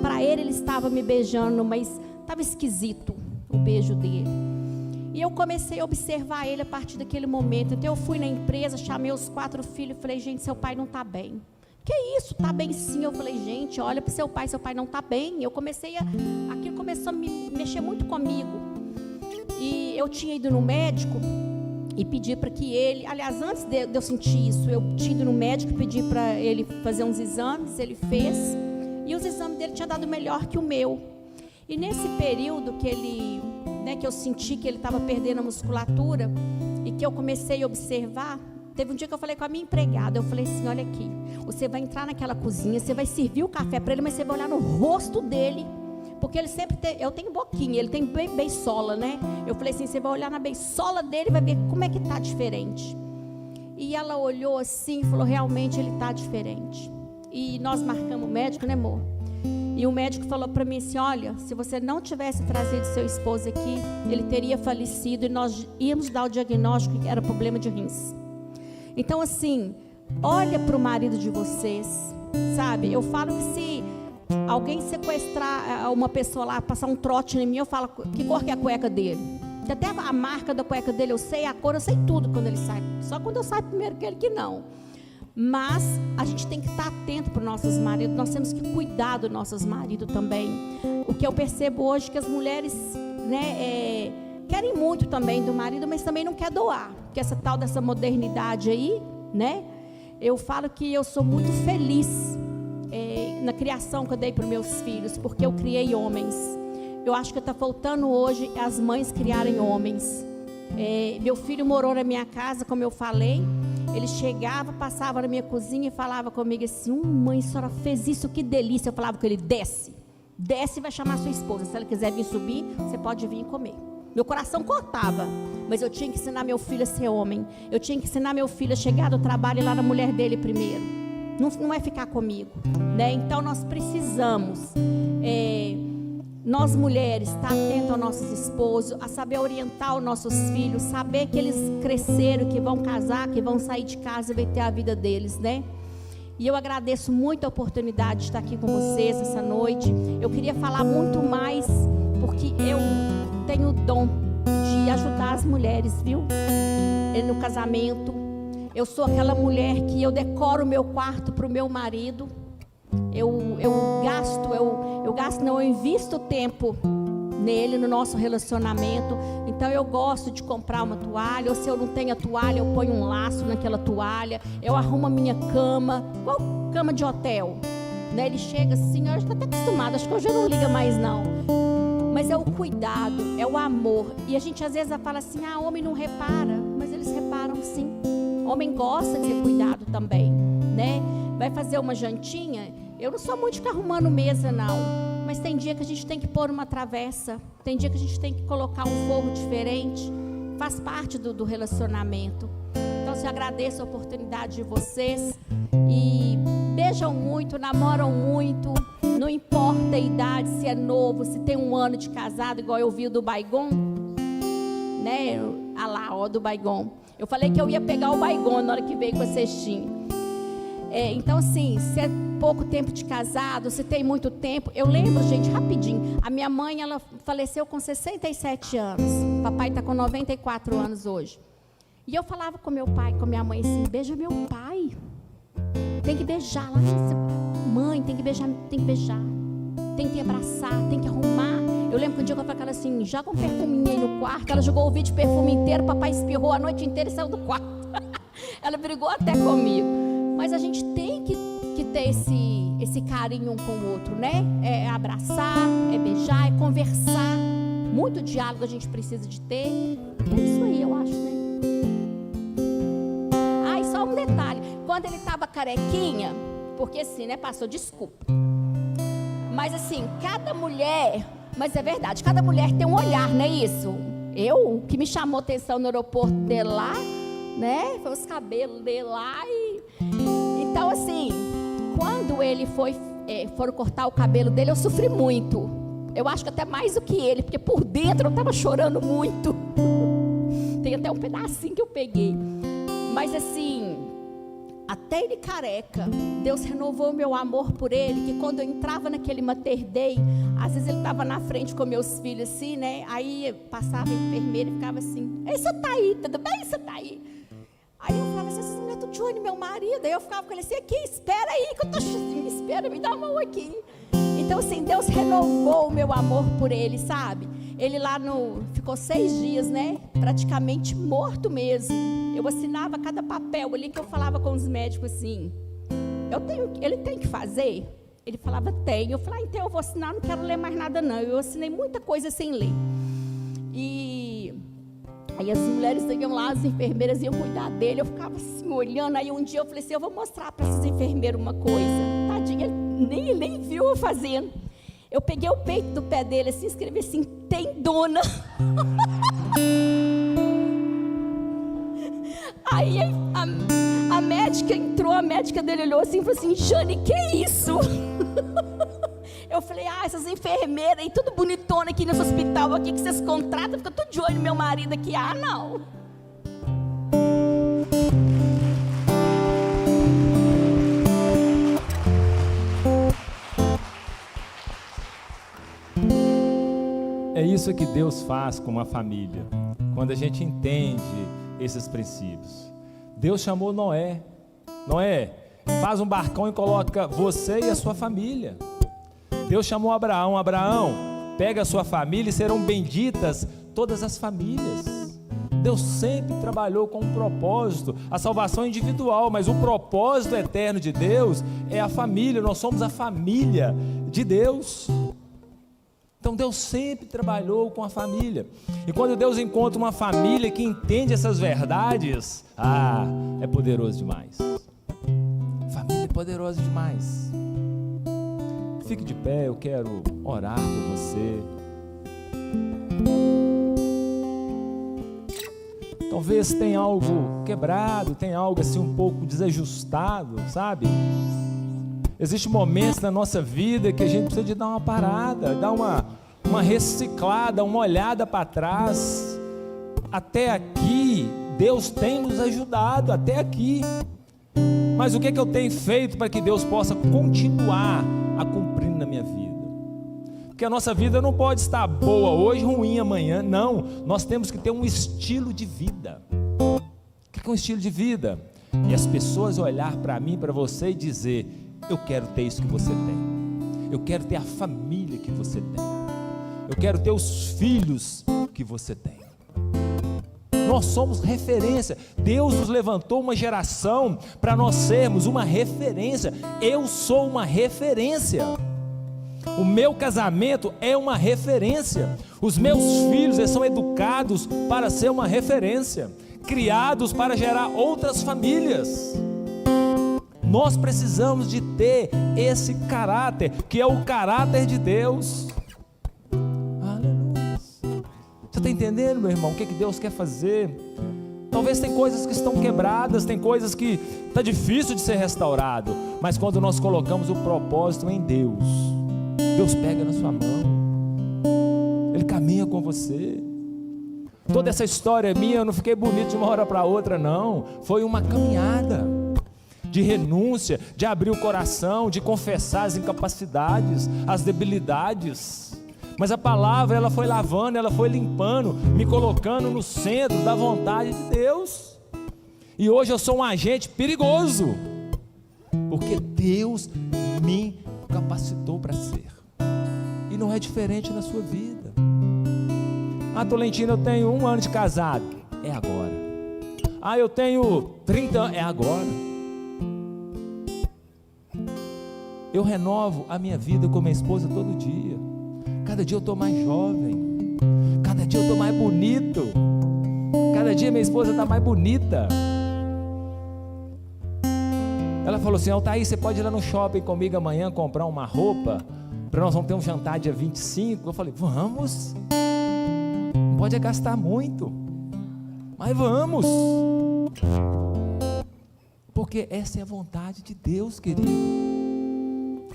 para ele estava me beijando, mas estava esquisito o beijo dele. E eu comecei a observar ele a partir daquele momento. Então eu fui na empresa, chamei os 4 filhos e falei, gente, seu pai não está bem. Que isso? Está bem sim. Eu falei, gente, olha para seu pai não está bem. Eu comecei aquilo começou a me mexer muito comigo. E eu tinha ido no médico e pedi para que ele, aliás, antes de eu sentir isso, eu tinha ido no médico e pedi para ele fazer uns exames, ele fez. E os exames dele tinham dado melhor que o meu. E nesse período que ele, né, que eu senti que ele estava perdendo a musculatura e que eu comecei a observar, teve um dia que eu falei com a minha empregada, eu falei assim, olha aqui, você vai entrar naquela cozinha, você vai servir o café para ele, mas você vai olhar no rosto dele, porque ele sempre tem, eu tenho boquinha, ele tem beiçola, né? Eu falei assim, você vai olhar na beiçola dele e vai ver como é que está diferente. E ela olhou assim e falou, realmente ele está diferente. E nós marcamos o médico, né, amor? E o médico falou para mim assim, olha, se você não tivesse trazido seu esposo aqui, ele teria falecido e nós íamos dar o diagnóstico que era problema de rins. Então assim, olha para o marido de vocês, sabe? Eu falo que se alguém sequestrar uma pessoa lá, passar um trote em mim, eu falo, que cor que é a cueca dele? Que até a marca da cueca dele eu sei, a cor eu sei tudo quando ele sai. Só quando eu saio primeiro que ele que não. Mas a gente tem que estar atento para os nossos maridos, nós temos que cuidar dos nossos maridos também. O que eu percebo hoje é que as mulheres, né, querem muito também do marido, mas também não quer doar. Porque essa tal dessa modernidade aí, né? Eu falo que eu sou muito feliz na criação que eu dei para os meus filhos, porque eu criei homens. Eu acho que está faltando hoje as mães criarem homens. Meu filho morou na minha casa, como eu falei. Ele chegava, passava na minha cozinha e falava comigo assim, mãe, a senhora fez isso, que delícia. Eu falava com ele, desce e vai chamar a sua esposa. Se ela quiser vir subir, você pode vir comer. Meu coração cortava, mas eu tinha que ensinar meu filho a ser homem. Eu tinha que ensinar meu filho a chegar do trabalho e ir lá na mulher dele primeiro. Não é ficar comigo, né? Então nós precisamos, nós mulheres, estar atento aos nossos esposos, a saber orientar os nossos filhos, saber que eles cresceram, que vão casar, que vão sair de casa e vai ter a vida deles, né? E eu agradeço muito a oportunidade de estar aqui com vocês essa noite. Eu queria falar muito mais, porque eu tenho o dom de ajudar as mulheres, viu? No casamento. Eu sou aquela mulher que eu decoro o meu quarto para o meu marido. Eu invisto tempo nele, no nosso relacionamento. Então eu gosto de comprar uma toalha, ou se eu não tenho a toalha, eu ponho um laço naquela toalha. Eu arrumo a minha cama, igual cama de hotel, né? Ele chega assim, eu já estou até acostumada, acho que hoje eu não liga mais não. Mas é o cuidado, é o amor. E a gente às vezes fala assim, homem não repara, mas eles reparam sim. Homem gosta de ser cuidado também, né? Vai fazer uma jantinha, eu não sou muito de ficar arrumando mesa, não. Mas tem dia que a gente tem que pôr uma travessa, tem dia que a gente tem que colocar um forro diferente. Faz parte do relacionamento. Então, eu agradeço a oportunidade de vocês. E beijam muito, namoram muito. Não importa a idade, se é novo, se tem 1 ano de casado, igual eu vi o do Baigon, né? Ah lá, ó, do Baigon. Eu falei que eu ia pegar o Baigon na hora que veio com a cestinha. Então, assim, se é pouco tempo de casado, se tem muito tempo. Eu lembro, gente, rapidinho. A minha mãe, ela faleceu com 67 anos. Papai está com 94 anos hoje. E eu falava com meu pai, com minha mãe assim: beija meu pai. Tem que beijar lá. Mãe, tem que beijar, tem que beijar. Tem que abraçar, tem que arrumar. Eu lembro que um dia eu falei com ela assim: joga um perfuminho aí no quarto. Ela jogou o vídeo de perfume inteiro, papai espirrou a noite inteira e saiu do quarto. Ela brigou até comigo. Mas a gente tem que ter esse carinho um com o outro, né? É abraçar, é beijar, é conversar. Muito diálogo a gente precisa de ter. É isso aí, eu acho, né? Ah, e só um detalhe. Quando ele estava carequinha, porque assim, né, pastor, desculpa. Mas assim, cada mulher, mas é verdade, cada mulher tem um olhar, não é isso? O que me chamou atenção no aeroporto dele lá, né, foi os cabelos dele lá e... Então assim, quando ele foram cortar o cabelo dele, eu sofri muito. Eu acho que até mais do que ele, porque por dentro eu estava chorando muito. Tem até um pedacinho que eu peguei. Mas assim, até ele careca, Deus renovou o meu amor por ele, que quando eu entrava naquele Mater Dei, às vezes ele estava na frente com meus filhos assim, né? Aí passava a enfermeira e ficava assim: ei, você tá aí, tudo bem? Você tá aí? Aí eu falava assim: não é do Johnny, meu marido. Aí eu ficava com ele assim: aqui, espera aí, que eu tô assim, me espera, me dá a mão aqui. Então assim, Deus renovou o meu amor por ele, sabe? Ele lá ficou 6 dias, né? Praticamente morto mesmo. Eu assinava cada papel ali que eu falava com os médicos assim: ele tem que fazer? Ele falava: tem. Eu falava: então eu vou assinar, não quero ler mais nada não. Eu assinei muita coisa sem ler. E aí as mulheres iam lá, as enfermeiras iam cuidar dele. Eu ficava assim olhando. Aí um dia eu falei assim: eu vou mostrar para essas enfermeiras uma coisa. Tadinha, ele nem viu eu fazendo. Eu peguei o peito do pé dele assim, escrevi assim: tendona. Aí a médica entrou, a médica dele olhou assim e falou assim: Jane, que é isso? Eu falei: essas enfermeiras aí, tudo bonitona aqui nesse hospital aqui que vocês contratam, fica tudo de olho no meu marido aqui. Não. É isso que Deus faz com uma família, quando a gente entende esses princípios. Deus chamou Noé: Noé, faz um barcão e coloca você e a sua família. Deus chamou Abraão: Abraão, pega a sua família e serão benditas todas as famílias. Deus sempre trabalhou com um propósito, a salvação individual, mas o propósito eterno de Deus é a família. Nós somos a família de Deus. Então Deus sempre trabalhou com a família. E quando Deus encontra uma família que entende essas verdades, é poderoso demais. Família é poderosa demais. Fique de pé, eu quero orar por você. Talvez tenha algo quebrado, tenha algo assim um pouco desajustado, sabe? Existem momentos na nossa vida que a gente precisa de dar uma parada, dar uma reciclada, uma olhada para trás. Até aqui, Deus tem nos ajudado, até aqui. Mas o que é que eu tenho feito para que Deus possa continuar a cumprir na minha vida? Porque a nossa vida não pode estar boa hoje, ruim amanhã. Não, nós temos que ter um estilo de vida. O que é um estilo de vida? E as pessoas olhar para mim, para você e dizer: eu quero ter isso que você tem. Eu quero ter a família que você tem. Eu quero ter os filhos que você tem. Nós somos referência. Deus nos levantou uma geração para nós sermos uma referência. Eu sou uma referência. O meu casamento é uma referência. Os meus filhos, eles são educados para ser uma referência. criados para gerar outras famílias. Nós precisamos de ter esse caráter, que é o caráter de Deus. Aleluia. Você está entendendo, meu irmão, o que Deus quer fazer? Talvez tem coisas que estão quebradas, tem coisas que está difícil de ser restaurado, mas quando nós colocamos o propósito em Deus, Deus pega na sua mão, Ele caminha com você. Toda essa história minha, eu não fiquei bonito de uma hora para outra, não. Foi uma caminhada de renúncia, de abrir o coração, de confessar as incapacidades, as debilidades. Mas a palavra, ela foi lavando, ela foi limpando, me colocando no centro da vontade de Deus. E hoje eu sou um agente perigoso, porque Deus me capacitou para ser. E não é diferente na sua vida. Tolentino, eu tenho 1 ano de casado, é agora. Eu tenho 30 anos, é agora. Eu renovo a minha vida com minha esposa todo dia. Cada dia eu estou mais jovem, cada dia eu estou mais bonito, cada dia minha esposa está mais bonita. Ela falou assim: Altair, você pode ir lá no shopping comigo amanhã comprar uma roupa, para nós vamos ter um jantar dia 25. Eu falei: vamos. Não pode gastar muito, mas vamos, porque essa é a vontade de Deus, querido.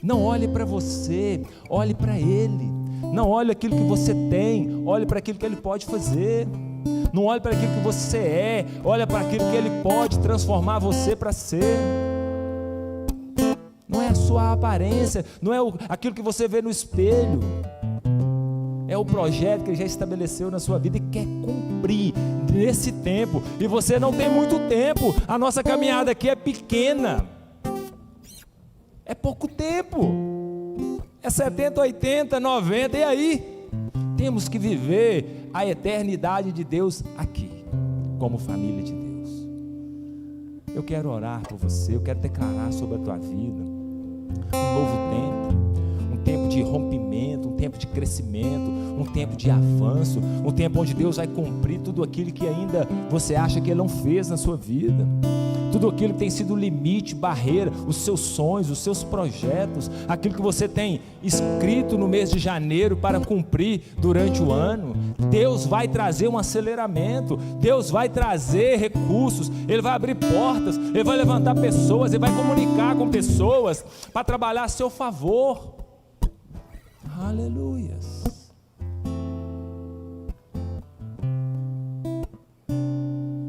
Não olhe para você, olhe para Ele. Não olhe aquilo que você tem, olhe para aquilo que Ele pode fazer. Não olhe para aquilo que você é, olhe para aquilo que Ele pode transformar você para ser. Não é a sua aparência, não é aquilo que você vê no espelho. É o projeto que Ele já estabeleceu na sua vida e quer cumprir nesse tempo. E você não tem muito tempo, a nossa caminhada aqui é pequena. É pouco tempo, é 70, 80, 90, e aí? Temos que viver a eternidade de Deus aqui, como família de Deus. Eu quero orar por você, eu quero declarar sobre a tua vida um novo tempo, um tempo de rompimento, um tempo de crescimento, um tempo de avanço, um tempo onde Deus vai cumprir tudo aquilo que ainda você acha que Ele não fez na sua vida. Tudo aquilo que tem sido limite, barreira, os seus sonhos, os seus projetos, aquilo que você tem escrito no mês de janeiro para cumprir durante o ano, Deus vai trazer um aceleramento, Deus vai trazer recursos, Ele vai abrir portas, Ele vai levantar pessoas, Ele vai comunicar com pessoas para trabalhar a seu favor. Aleluias.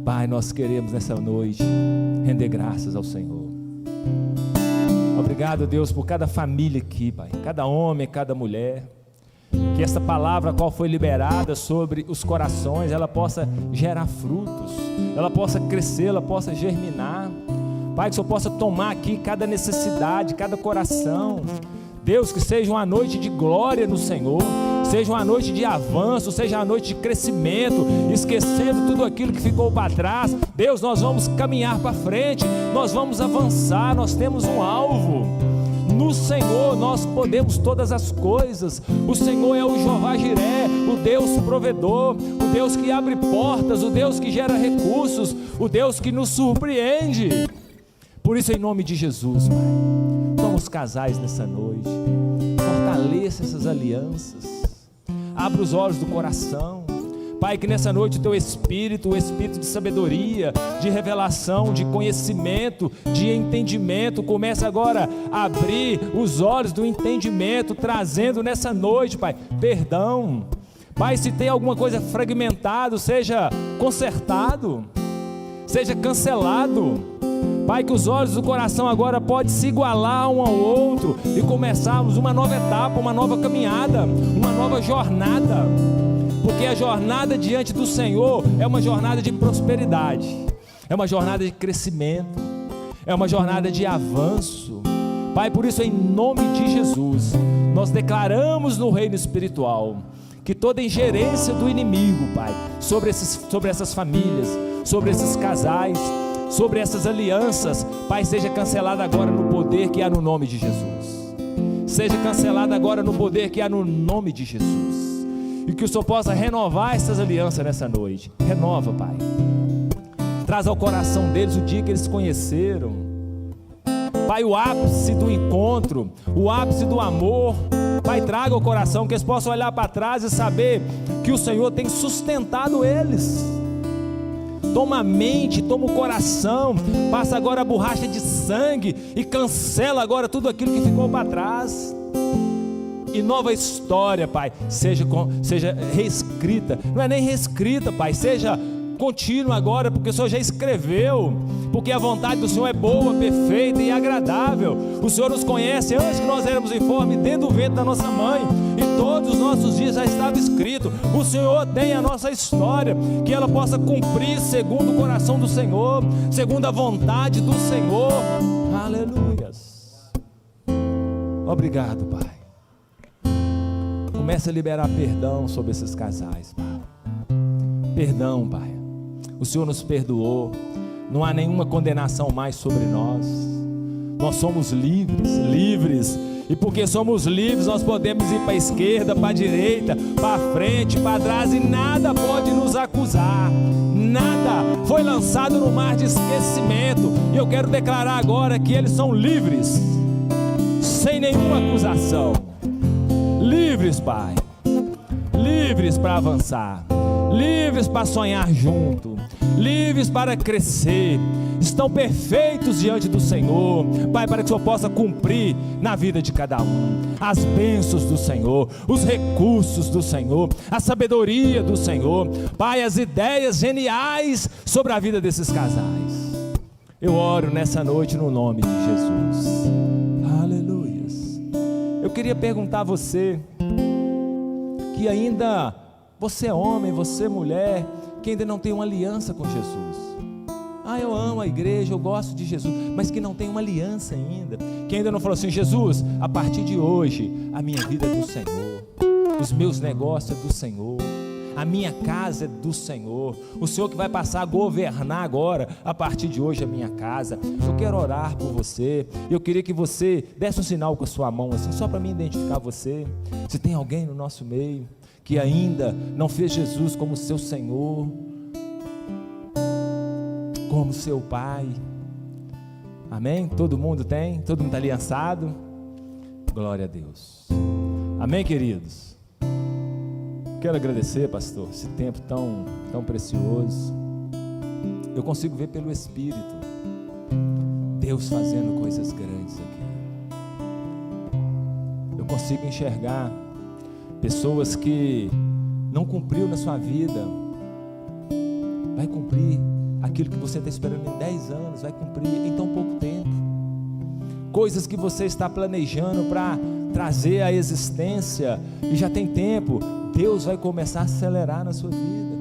Pai, nós queremos nessa noite render graças ao Senhor. Obrigado, Deus, por cada família aqui, Pai, cada homem, cada mulher, que essa palavra qual foi liberada sobre os corações, ela possa gerar frutos, ela possa crescer, ela possa germinar. Pai, que o Senhor possa tomar aqui cada necessidade, cada coração. Deus, que seja uma noite de glória no Senhor, seja uma noite de avanço, seja uma noite de crescimento, esquecendo tudo aquilo que ficou para trás. Deus, nós vamos caminhar para frente, nós vamos avançar, nós temos um alvo. No Senhor nós podemos todas as coisas. O Senhor é o Jeová Jiré, o Deus provedor, o Deus que abre portas, o Deus que gera recursos, o Deus que nos surpreende. Por isso, em nome de Jesus, Pai, toma os casais nessa noite, fortaleça essas alianças, abra os olhos do coração, Pai, que nessa noite o Teu Espírito, o Espírito de sabedoria, de revelação, de conhecimento, de entendimento, comece agora a abrir os olhos do entendimento, trazendo nessa noite, Pai, perdão. Pai, se tem alguma coisa fragmentada, seja consertado, seja cancelado. Pai, que os olhos do coração agora podem se igualar um ao outro e começarmos uma nova etapa, uma nova caminhada, uma nova jornada, porque a jornada diante do Senhor é uma jornada de prosperidade, é uma jornada de crescimento, é uma jornada de avanço. Pai, por isso, em nome de Jesus, nós declaramos no reino espiritual que toda ingerência do inimigo, Pai, sobre essas famílias, sobre esses casais, sobre essas alianças, Pai, seja cancelada agora no poder que há no nome de Jesus. Seja cancelada agora no poder que há no nome de Jesus. E que o Senhor possa renovar essas alianças nessa noite. Renova, Pai. traz ao coração deles o dia que eles se conheceram. Pai, o ápice do encontro, o ápice do amor, Pai, traga ao coração, que eles possam olhar para trás e saber que o Senhor tem sustentado eles. Toma a mente, toma o coração, passa agora a borracha de sangue e cancela agora tudo aquilo que ficou para trás. E nova história, Pai, seja reescrita, não é nem reescrita, Pai, seja contínua agora, porque o Senhor já escreveu, porque a vontade do Senhor é boa, perfeita e agradável. O Senhor nos conhece antes que nós éramos informes dentro do ventre da nossa mãe, e todos os nossos dias já estava escrito. O Senhor tem a nossa história, que ela possa cumprir segundo o coração do Senhor, segundo a vontade do Senhor. Aleluias. Obrigado, Pai. Comece a liberar perdão sobre esses casais, Pai. Perdão, Pai. O Senhor nos perdoou. Não há nenhuma condenação mais sobre nós. Nós somos livres. E porque somos livres, nós podemos ir para a esquerda, para a direita, para a frente, para trás, e nada pode nos acusar. Nada foi lançado no mar de esquecimento. E eu quero declarar agora que eles são livres, sem nenhuma acusação. Livres, Pai. Livres para avançar. Livres para sonhar junto, livres para crescer, estão perfeitos diante do Senhor, Pai, para que o Senhor possa cumprir na vida de cada um, as bênçãos do Senhor, os recursos do Senhor, a sabedoria do Senhor, Pai, as ideias geniais sobre a vida desses casais. Eu oro nessa noite no nome de Jesus. Aleluias. Eu queria perguntar a você, que ainda... Você é homem, você é mulher, que ainda não tem uma aliança com Jesus. Eu amo a igreja, eu gosto de Jesus, mas que não tem uma aliança ainda. Que ainda não falou assim: Jesus, a partir de hoje, a minha vida é do Senhor, os meus negócios é do Senhor, a minha casa é do Senhor, o Senhor que vai passar a governar agora, a partir de hoje, a minha casa. Eu quero orar por você. Eu queria que você desse um sinal com a sua mão, assim, só para mim identificar você. Se tem alguém no nosso meio que ainda não fez Jesus como seu Senhor, como seu Pai. Amém? Todo mundo tem? Todo mundo está aliançado? Glória a Deus. Amém, queridos? Quero agradecer, pastor, esse tempo tão precioso. Eu consigo ver pelo Espírito Deus fazendo coisas grandes aqui. Eu consigo enxergar pessoas que não cumpriu na sua vida, vai cumprir aquilo que você está esperando em 10 anos, vai cumprir em tão pouco tempo. Coisas que você está planejando para trazer à existência e já tem tempo, Deus vai começar a acelerar na sua vida.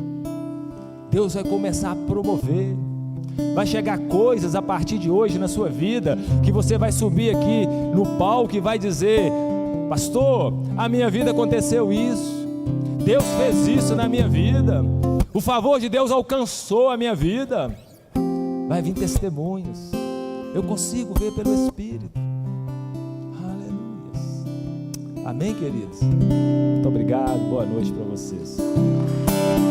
Deus vai começar a promover. Vai chegar coisas a partir de hoje na sua vida, que você vai subir aqui no palco e vai dizer: pastor, a minha vida aconteceu isso, Deus fez isso na minha vida, o favor de Deus alcançou a minha vida. Vai vir testemunhos. Eu consigo ver pelo Espírito. Aleluia. Amém, queridos? Muito obrigado, boa noite para vocês.